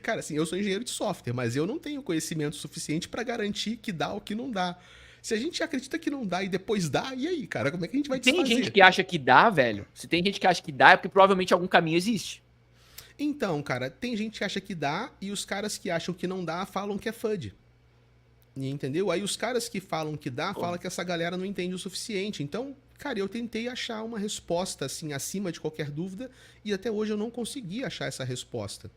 Cara, assim, eu sou engenheiro de software, mas eu não tenho conhecimento suficiente pra garantir que dá ou que não dá. Se a gente acredita que não dá e depois dá, e aí, cara, como é que a gente vai Tem desfazer? gente que acha que dá, velho. Se tem gente que acha que dá, é porque provavelmente algum caminho existe. Então, cara, tem gente que acha que dá e os caras que acham que não dá falam que é FUD. Entendeu? Aí os caras que falam que dá, falam que essa galera não entende o suficiente. Então, cara, eu tentei achar uma resposta, assim, acima de qualquer dúvida e até hoje eu não consegui achar essa resposta.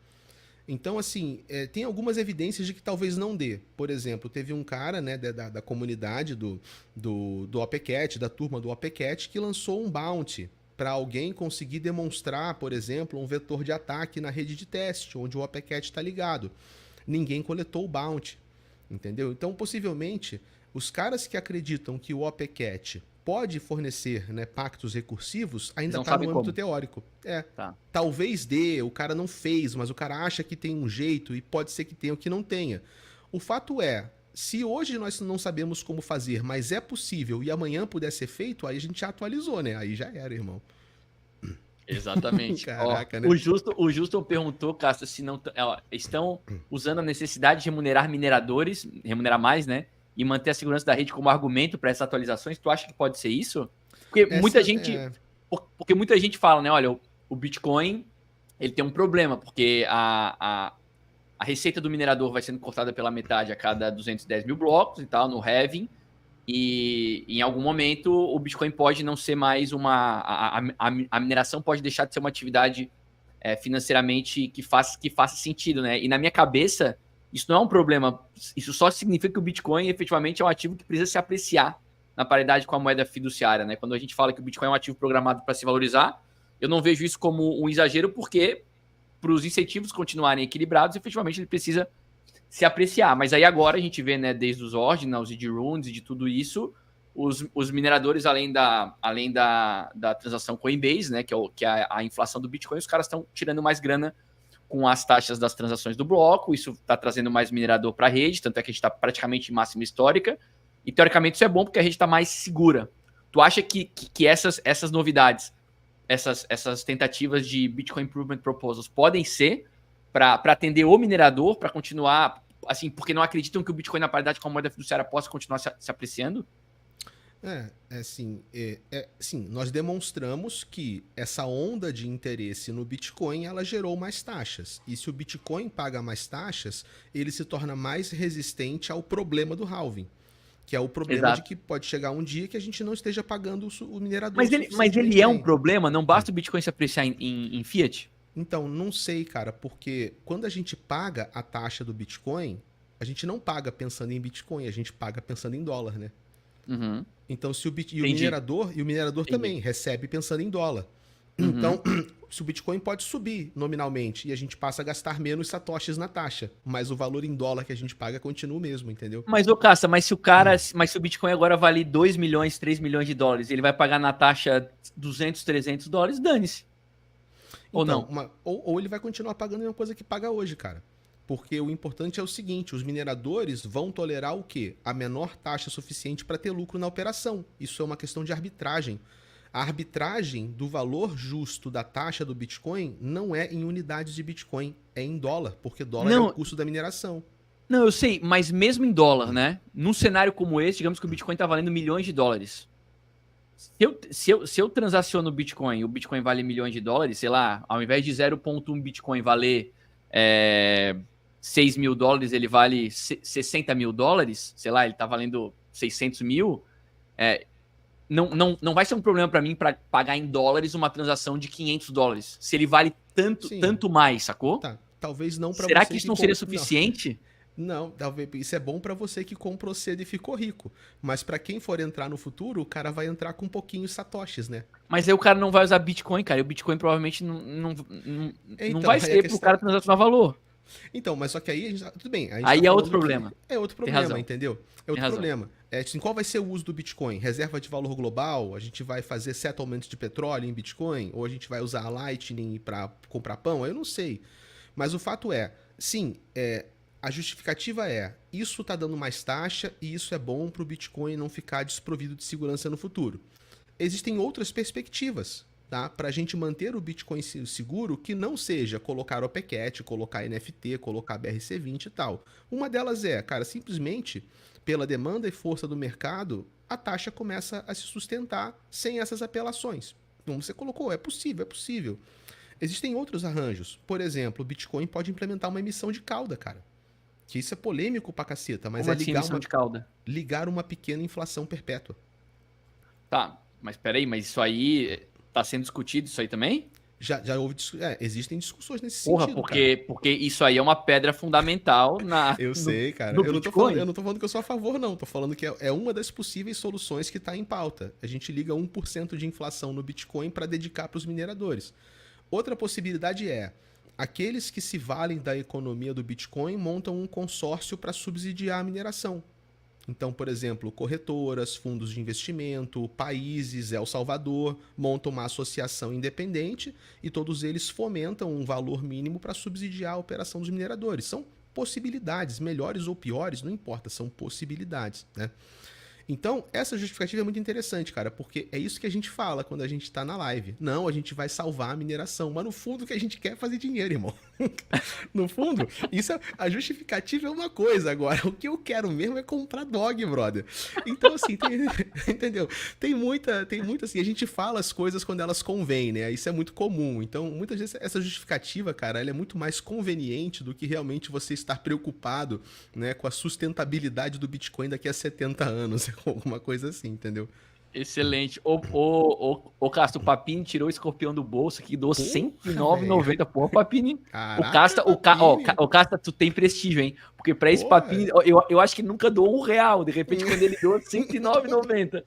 Então, assim, tem algumas evidências de que talvez não dê. Por exemplo, teve um cara, né, da comunidade do OPCat, da turma do OPCat, que lançou um bounty para alguém conseguir demonstrar, por exemplo, um vetor de ataque na rede de teste, onde o OPCat está ligado. Ninguém coletou o bounty, entendeu? Então, possivelmente, os caras que acreditam que o OPCat pode fornecer, né, pactos recursivos ainda está no âmbito teórico. Tá. Talvez dê, o cara não fez, mas o cara acha que tem um jeito e pode ser que tenha ou que não tenha. O fato é, se hoje nós não sabemos como fazer, mas é possível e amanhã puder ser feito, aí a gente já atualizou, né? Aí já era, irmão. Exatamente. Caraca, né? O Justo perguntou, Casta, se não estão usando a necessidade de remunerar mineradores, remunerar mais, né? E manter a segurança da rede como argumento para essas atualizações. Tu acha que pode ser isso? Porque muita gente fala, né? Olha, o Bitcoin ele tem um problema, porque a receita do minerador vai sendo cortada pela metade a cada 210 mil blocos e tal, no halving. E em algum momento o Bitcoin pode não ser mais a mineração pode deixar de ser uma atividade financeiramente que faça sentido, né? E na minha cabeça, isso não é um problema. Isso só significa que o Bitcoin efetivamente é um ativo que precisa se apreciar na paridade com a moeda fiduciária, né? Quando a gente fala que o Bitcoin é um ativo programado para se valorizar, eu não vejo isso como um exagero, porque para os incentivos continuarem equilibrados, efetivamente ele precisa se apreciar. Mas aí agora a gente vê, né, desde os ordinals e de runes e de tudo isso, os mineradores, além da transação Coinbase, né, que é a inflação do Bitcoin, os caras estão tirando mais grana com as taxas das transações do bloco, isso está trazendo mais minerador para a rede, tanto é que a gente está praticamente em máxima histórica, e teoricamente isso é bom porque a rede está mais segura. Tu acha que essas novidades, essas tentativas de Bitcoin Improvement Proposals podem ser para atender o minerador, para continuar, assim, porque não acreditam que o Bitcoin na paridade com a moeda fiduciária possa continuar se apreciando? Sim, nós demonstramos que essa onda de interesse no Bitcoin, ela gerou mais taxas. E se o Bitcoin paga mais taxas, ele se torna mais resistente ao problema do halving. Que é o problema de que pode chegar um dia que a gente não esteja pagando o minerador. Mas ele é um problema? Não basta o Bitcoin se apreciar em fiat? Então, não sei, cara, porque quando a gente paga a taxa do Bitcoin, a gente não paga pensando em Bitcoin, a gente paga pensando em dólar, né? Uhum. Então, se o minerador também recebe pensando em dólar. Uhum. Então, se o Bitcoin pode subir nominalmente e a gente passa a gastar menos satoshis na taxa, mas o valor em dólar que a gente paga continua o mesmo, entendeu? Mas, Cassa, mas se o Bitcoin agora vale 2 milhões, 3 milhões de dólares, ele vai pagar na taxa 200, 300 dólares, dane-se. Ou então, não? Ou ele vai continuar pagando a mesma coisa que paga hoje, cara. Porque o importante é o seguinte, os mineradores vão tolerar o quê? A menor taxa suficiente para ter lucro na operação. Isso é uma questão de arbitragem. A arbitragem do valor justo da taxa do Bitcoin não é em unidades de Bitcoin, é em dólar, porque dólar é o custo da mineração. Não, eu sei, mas mesmo em dólar, né? Num cenário como esse, digamos que o Bitcoin está valendo milhões de dólares. Se eu transaciono Bitcoin e o Bitcoin vale milhões de dólares, sei lá, ao invés de 0,1 Bitcoin valer 6 mil dólares, ele vale 60 mil dólares, sei lá, ele tá valendo 600 mil, não vai ser um problema para mim para pagar em dólares uma transação de 500 dólares, se ele vale tanto mais, sacou? Tá, talvez não para você. Será que isso não seria suficiente? Não, talvez isso é bom pra você que comprou cedo e ficou rico. Mas pra quem for entrar no futuro, o cara vai entrar com um pouquinho satoshis, né? Mas aí o cara não vai usar Bitcoin, cara. E o Bitcoin provavelmente não Então, vai aí a ser pro questão. cara transacionar valor. Então, mas só que aí, tudo bem, a gente tá Aí é outro falando que problema. é outro Tem problema, razão, entendeu? É tem outro razão. problema. É, assim, qual vai ser o uso do Bitcoin? Reserva de valor global? A gente vai fazer settlement de petróleo em Bitcoin? Ou a gente vai usar a Lightning para comprar pão? Eu não sei. Mas o fato é, sim, a justificativa é, isso está dando mais taxa e isso é bom para o Bitcoin não ficar desprovido de segurança no futuro. Existem outras perspectivas, tá? Para a gente manter o Bitcoin seguro que não seja colocar OPCat, colocar NFT, colocar BRC20 e tal. Uma delas é, cara, simplesmente pela demanda e força do mercado, a taxa começa a se sustentar sem essas apelações. Como você colocou, é possível, é possível. Existem outros arranjos. Por exemplo, o Bitcoin pode implementar uma emissão de cauda, cara. Que isso é polêmico pra caceta, mas Como é assim, emissão de cauda? ligar uma pequena inflação perpétua. Tá, mas peraí, mas isso aí tá sendo discutido isso aí também? Já houve, existem discussões nesse Porra, sentido, cara. porque isso aí é uma pedra fundamental Eu sei, cara. no Eu Bitcoin. não tô falando que eu sou a favor, não. Tô falando que é uma das possíveis soluções que está em pauta. A gente liga 1% de inflação no Bitcoin para dedicar para os mineradores. Outra possibilidade é aqueles que se valem da economia do Bitcoin montam um consórcio para subsidiar a mineração. Então, por exemplo, corretoras, fundos de investimento, países, El Salvador, montam uma associação independente e todos eles fomentam um valor mínimo para subsidiar a operação dos mineradores. São possibilidades, melhores ou piores, não importa, são possibilidades, né? Então, essa justificativa é muito interessante, cara, porque é isso que a gente fala quando a gente tá na live. Não, a gente vai salvar a mineração, mas no fundo o que a gente quer é fazer dinheiro, irmão. No fundo, isso a justificativa é uma coisa, agora o que eu quero mesmo é comprar dog, brother. Então, assim, entendeu? Tem muita assim, a gente fala as coisas quando elas convêm, né? Isso é muito comum. Então, muitas vezes essa justificativa, cara, ela é muito mais conveniente do que realmente você estar preocupado, né, com a sustentabilidade do Bitcoin daqui a 70 anos, alguma coisa assim, entendeu? Excelente. Ô Castro, o Papini tirou o escorpião do bolso aqui, doou Porra, velho. R$109,90. Pô, Papini. Caraca, Papini. O Casta, tu tem prestígio, hein? Porque pra esse Porra. Papini, eu acho que ele nunca doou R$1. De repente, quando ele doou R$109,90.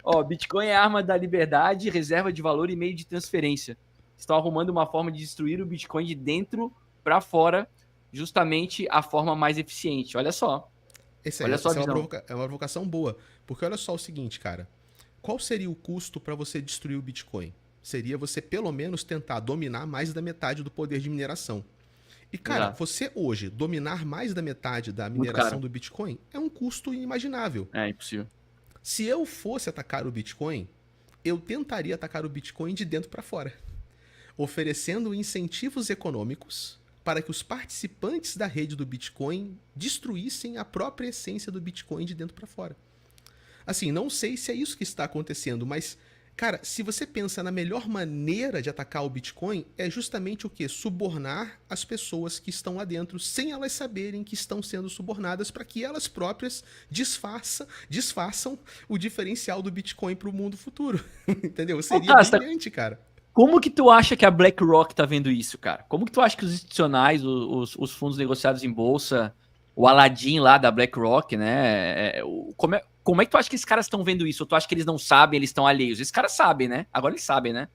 Ó, Bitcoin é arma da liberdade, reserva de valor e meio de transferência. Estão arrumando uma forma de destruir o Bitcoin de dentro para fora, justamente a forma mais eficiente. Olha só. Olha só a Essa é visão. é uma provocação boa. Porque olha só o seguinte, cara. Qual seria o custo para você destruir o Bitcoin? Seria você pelo menos tentar dominar mais da metade do poder de mineração. E, cara, Exato. você hoje dominar mais da metade da Muito mineração caro. do Bitcoin é um custo inimaginável. É impossível. Se eu fosse atacar o Bitcoin, eu tentaria atacar o Bitcoin de dentro para fora, oferecendo incentivos econômicos para que os participantes da rede do Bitcoin destruíssem a própria essência do Bitcoin de dentro para fora. Assim, não sei se é isso que está acontecendo, mas, cara, se você pensa na melhor maneira de atacar o Bitcoin, é justamente o que? Subornar as pessoas que estão lá dentro, sem elas saberem que estão sendo subornadas, para que elas próprias disfarçam o diferencial do Bitcoin para o mundo futuro. Entendeu? Seria Casta, brilhante, cara. como que tu acha que a BlackRock tá vendo isso, cara? Como que tu acha que os institucionais, os fundos negociados em bolsa, o Aladdin lá da BlackRock, né? Como é que tu acha que esses caras estão vendo isso? Ou tu acha que eles não sabem, eles estão alheios? Esses caras sabem, né? Agora eles sabem, né?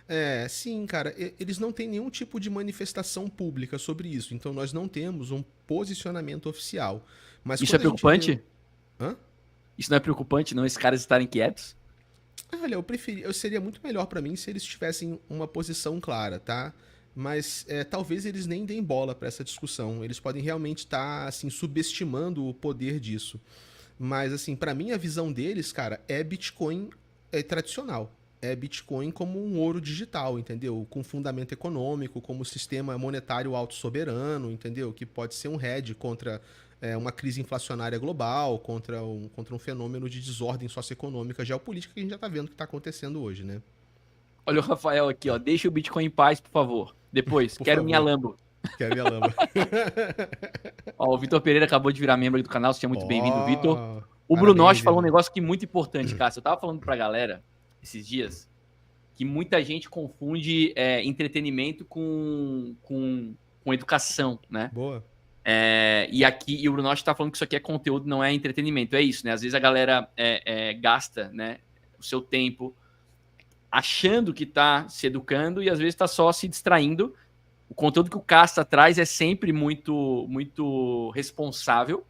É, sim, cara, eles não têm nenhum tipo de manifestação pública sobre isso, então nós não temos um posicionamento oficial. Mas Isso é quando a gente vê. preocupante? Hã? Isso não é preocupante, não? Esses caras estarem quietos? Olha, eu seria muito melhor pra mim se eles tivessem uma posição clara, tá? Mas talvez eles nem deem bola pra essa discussão. Eles podem realmente estar assim subestimando o poder disso. Mas assim, pra mim a visão deles, cara, é Bitcoin tradicional. É Bitcoin como um ouro digital, entendeu? Com fundamento econômico, como sistema monetário autossoberano, entendeu? Que pode ser um hedge contra uma crise inflacionária global, contra um fenômeno de desordem socioeconômica geopolítica que a gente já tá vendo que tá acontecendo hoje, né? Olha o Rafael aqui, ó. Deixa o Bitcoin em paz, por favor. Depois, Por quero minha favor, Lambo. que é a minha lama. Ó, o Vitor Pereira acabou de virar membro aqui do canal. Seja muito bem-vindo, Vitor. Ó, O Brunotti parabéns, falou um irmão. negócio que é muito importante, cara. Eu tava falando pra galera esses dias que muita gente confunde entretenimento com educação, né? Boa. E aqui, e o Bruno está falando que isso aqui é conteúdo, não é entretenimento. É isso, né? Às vezes a galera gasta, né, o seu tempo achando que está se educando e às vezes está só se distraindo. O conteúdo que o Casta traz é sempre muito, muito responsável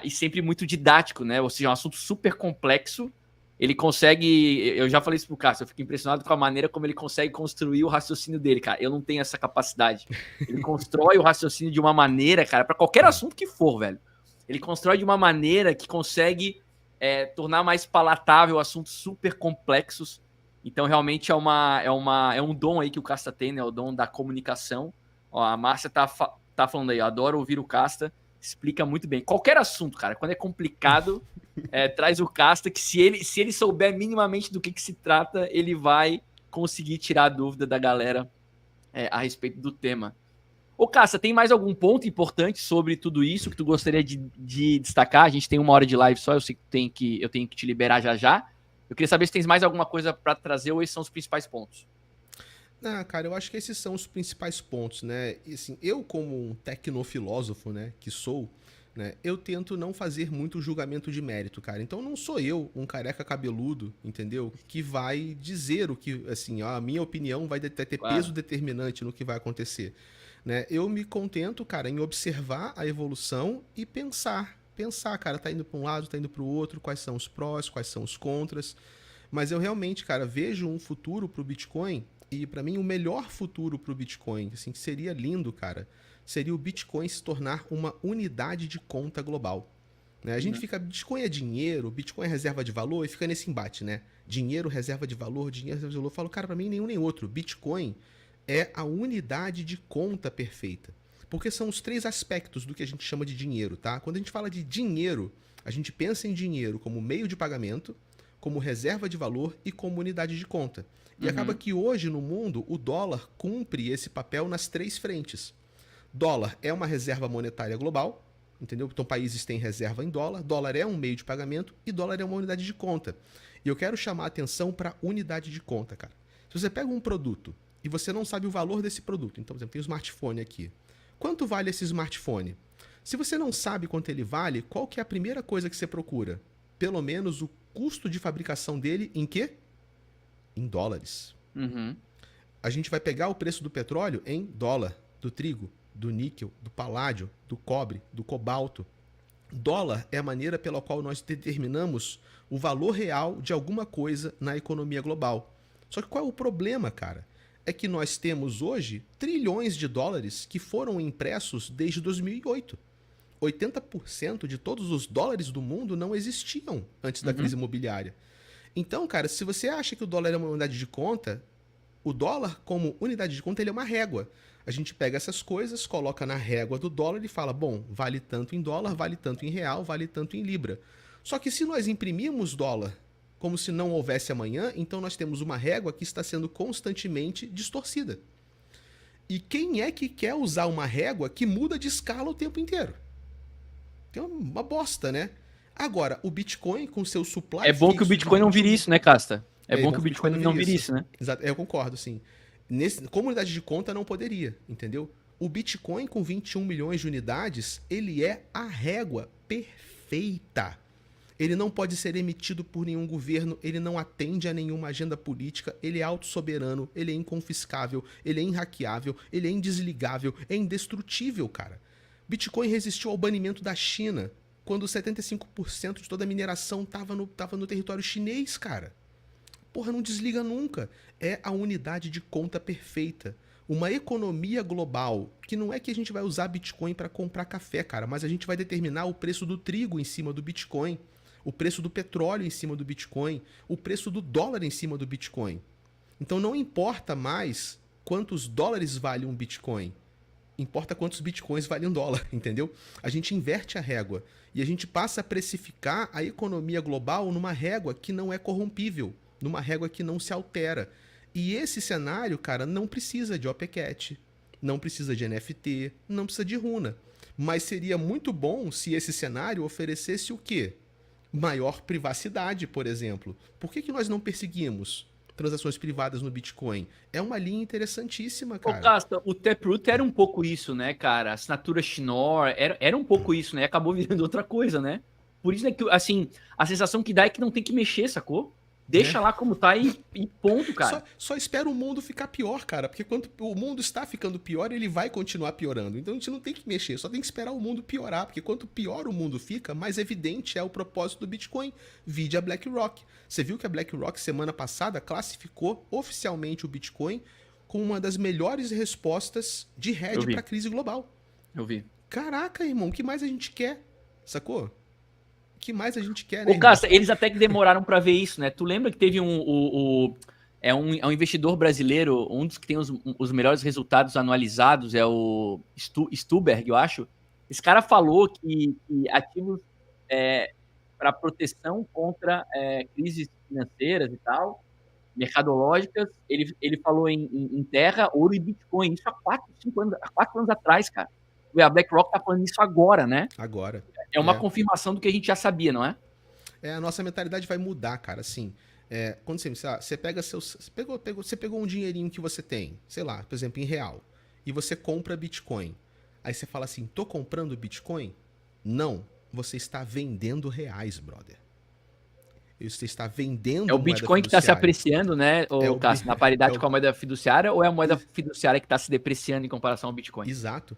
e sempre muito didático, né? Ou seja, é um assunto super complexo. Ele consegue. Eu já falei isso pro Casta, eu fico impressionado com a maneira como ele consegue construir o raciocínio dele, cara. Eu não tenho essa capacidade. Ele constrói o raciocínio de uma maneira, cara, para qualquer assunto que for, velho. Ele constrói de uma maneira que consegue tornar mais palatável assuntos super complexos. Então, realmente é um dom aí que o Casta tem, né? O dom da comunicação. Ó, a Márcia tá falando aí, eu adoro ouvir o Casta, explica muito bem. Qualquer assunto, cara, quando é complicado, traz o Casta, que se ele souber minimamente do que se trata, ele vai conseguir tirar a dúvida da galera a respeito do tema. Ô, Casta, tem mais algum ponto importante sobre tudo isso que tu gostaria de destacar? A gente tem 1 hora de live só, eu sei que eu tenho que te liberar já já. Eu queria saber se tens mais alguma coisa para trazer ou esses são os principais pontos. Ah, cara, eu acho que esses são os principais pontos, né? E, assim, eu como um tecnofilósofo, né, que sou, né, eu tento não fazer muito julgamento de mérito, cara. Então não sou eu, um careca cabeludo, entendeu? Que vai dizer o que, assim, a minha opinião vai ter peso determinante no que vai acontecer, né? Eu me contento, cara, em observar a evolução e pensar, cara, tá indo para um lado, tá indo para o outro, quais são os prós, quais são os contras. Mas eu realmente, cara, vejo um futuro pro Bitcoin e para mim o melhor futuro pro Bitcoin, assim, que seria lindo, cara, seria o Bitcoin se tornar uma unidade de conta global. Né? A gente fica, Bitcoin é dinheiro, Bitcoin é reserva de valor, e fica nesse embate, né? Dinheiro, reserva de valor, dinheiro, reserva de valor. Eu falo, cara, para mim nenhum nem outro. Bitcoin é a unidade de conta perfeita. Porque são os 3 aspectos do que a gente chama de dinheiro, tá? Quando a gente fala de dinheiro, a gente pensa em dinheiro como meio de pagamento, como reserva de valor e como unidade de conta. E acaba que hoje no mundo o dólar cumpre esse papel nas 3 frentes. Dólar é uma reserva monetária global, entendeu? Então países têm reserva em dólar, dólar é um meio de pagamento e dólar é uma unidade de conta. E eu quero chamar a atenção para unidade de conta, cara. Se você pega um produto e você não sabe o valor desse produto, então, por exemplo, tem um smartphone aqui. Quanto vale esse smartphone? Se você não sabe quanto ele vale, qual que é a primeira coisa que você procura? Pelo menos o custo de fabricação dele em quê? Em dólares. A gente vai pegar o preço do petróleo em dólar, do trigo, do níquel, do paládio, do cobre, do cobalto. Dólar é a maneira pela qual nós determinamos o valor real de alguma coisa na economia global. Só que qual é o problema, cara? É que nós temos hoje trilhões de dólares que foram impressos desde 2008. 80% de todos os dólares do mundo não existiam antes da crise imobiliária. Então, cara, se você acha que o dólar é uma unidade de conta, o dólar como unidade de conta ele é uma régua. A gente pega essas coisas, coloca na régua do dólar e fala, bom, vale tanto em dólar, vale tanto em real, vale tanto em libra. Só que se nós imprimimos dólar como se não houvesse amanhã, então nós temos uma régua que está sendo constantemente distorcida. E quem é que quer usar uma régua que muda de escala o tempo inteiro? É uma bosta, né? Agora, o Bitcoin com seu supply É bom que o Bitcoin não vire isso, né, Casta? É bom que o Bitcoin não vire isso, né? Exato, eu concordo, sim. Como unidade de conta não poderia, entendeu? O Bitcoin com 21 milhões de unidades, ele é a régua perfeita. Ele não pode ser emitido por nenhum governo, ele não atende a nenhuma agenda política, ele é autossoberano, ele é inconfiscável, ele é inhackeável, ele é indesligável, é indestrutível, cara. Bitcoin resistiu ao banimento da China, quando 75% de toda a mineração tava no território chinês, cara. Porra, não desliga nunca. É a unidade de conta perfeita. Uma economia global, que não é que a gente vai usar Bitcoin para comprar café, cara, mas a gente vai determinar o preço do trigo em cima do Bitcoin, o preço do petróleo em cima do Bitcoin, o preço do dólar em cima do Bitcoin. Então não importa mais quantos dólares vale um Bitcoin, importa quantos Bitcoins vale um dólar, entendeu? A gente inverte a régua e a gente passa a precificar a economia global numa régua que não é corrompível, numa régua que não se altera. E esse cenário, cara, não precisa de OPCat, não precisa de NFT, não precisa de runa. Mas seria muito bom se esse cenário oferecesse o quê? Maior privacidade, por exemplo. Por que nós não perseguimos transações privadas no Bitcoin. É uma linha interessantíssima, Ô, cara. Casta, o Taproot era um pouco isso, né, cara? Assinatura Schnorr, era um pouco isso, né? Acabou virando outra coisa, né? Por isso, né, que, assim, a sensação que dá é que não tem que mexer, sacou? Né? Deixa lá como tá e ponto, Só, cara. só espera o mundo ficar pior, cara. Porque quando o mundo está ficando pior, ele vai continuar piorando. Então a gente não tem que mexer, só tem que esperar o mundo piorar. Porque quanto pior o mundo fica, mais evidente é o propósito do Bitcoin. Vide a BlackRock. Você viu que a BlackRock, semana passada, classificou oficialmente o Bitcoin como uma das melhores respostas de Eu hedge para a vi, crise global. eu vi. Caraca, irmão, o que mais a gente quer? Sacou? O que mais a gente quer, né, Ô, irmão? Casta, eles até que demoraram pra ver isso, né? Tu lembra que teve é um investidor brasileiro, um dos que tem os melhores resultados anualizados, é o Stuberg, eu acho. Esse cara falou que ativos para proteção contra crises financeiras e tal, mercadológicas, ele falou em terra, ouro e Bitcoin. Isso há 4 anos atrás, cara. A BlackRock tá falando isso agora, né? Agora. É uma É. confirmação do que a gente já sabia, não é? A nossa mentalidade vai mudar, cara. Assim, quando você, sei lá, você pega seus. Você pegou um dinheirinho que você tem, sei lá, por exemplo, em real, e você compra Bitcoin. Aí você fala assim: tô comprando Bitcoin? Não. Você está vendendo reais, brother. Você está É vendendo o moeda Bitcoin que está se fiduciária. apreciando, né, É ô, o. bi- Cássio, na É paridade o com a moeda fiduciária, ou é a moeda ex- fiduciária que está se depreciando em comparação ao Bitcoin? exato.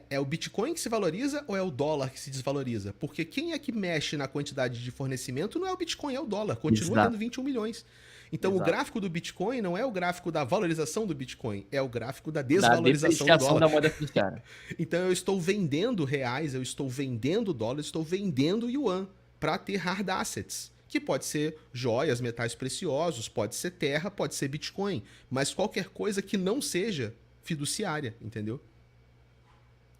É o Bitcoin que se valoriza ou é o dólar que se desvaloriza? Porque quem é que mexe na quantidade de fornecimento não é o Bitcoin, é o dólar. Continua tendo Exato, 21 milhões. Então o exato. gráfico do Bitcoin não é o gráfico da valorização do Bitcoin, é o gráfico da Da desvalorização do depreciação dólar. da moeda fiduciária. Então eu estou vendendo reais, eu estou vendendo dólar, eu estou vendendo yuan para ter hard assets. Que pode ser joias, metais preciosos, pode ser terra, pode ser Bitcoin. Mas qualquer coisa que não seja fiduciária, entendeu?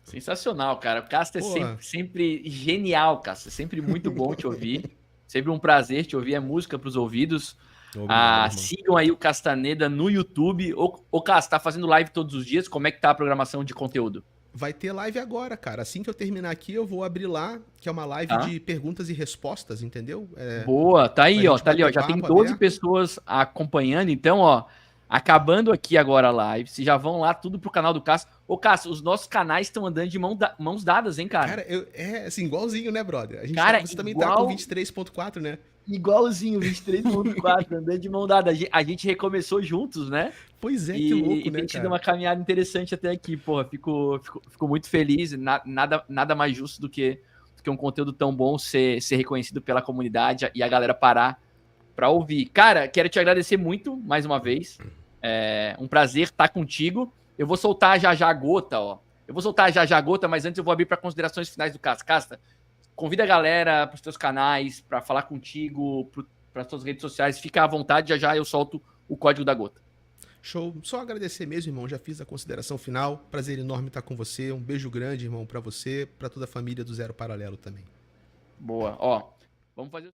Sensacional, cara. O Cássio é Porra, sempre genial, Cássio. É sempre muito bom te ouvir. Sempre um prazer te ouvir. É música para os ouvidos. obrigado, irmão. Sigam aí o Castaneda no YouTube. Ô Cássio, tá fazendo live todos os dias? Como é que tá a programação de conteúdo? Vai ter live agora, cara. Assim que eu terminar aqui, eu vou abrir lá, que é uma live Tá? de perguntas e respostas, entendeu? Boa, tá Pra aí, ó, gente tá ali, ó. bater Já tem papo 12 aberto. pessoas acompanhando, então, ó, acabando aqui agora a live, vocês já vão lá tudo pro canal do Cássio. Ô, Cássio, os nossos canais estão andando de mãos dadas, hein, cara? Cara, é assim, igualzinho, né, brother? Cara, Você também tá com 23.4, né? igualzinho, 23.4, andando de mão dada. A gente recomeçou juntos, né? Pois é, que E louco, né, tem tido cara? uma caminhada interessante até aqui, porra. Fico muito feliz. Nada mais justo do que um conteúdo tão bom ser reconhecido pela comunidade e a galera parar pra ouvir. Cara, quero te agradecer muito mais uma vez. É um prazer estar contigo. Eu vou soltar já já a gota, ó. Eu vou soltar já já a gota, mas antes eu vou abrir para considerações finais do Casta. Casta, convida a galera para os teus canais, para falar contigo, para as tuas redes sociais. Fica à vontade, já já eu solto o código da gota. Show. Só agradecer mesmo, irmão. Já fiz a consideração final. Prazer enorme estar com você. Um beijo grande, irmão, pra você, pra toda a família do Zero Paralelo também. Boa, ó. Vamos fazer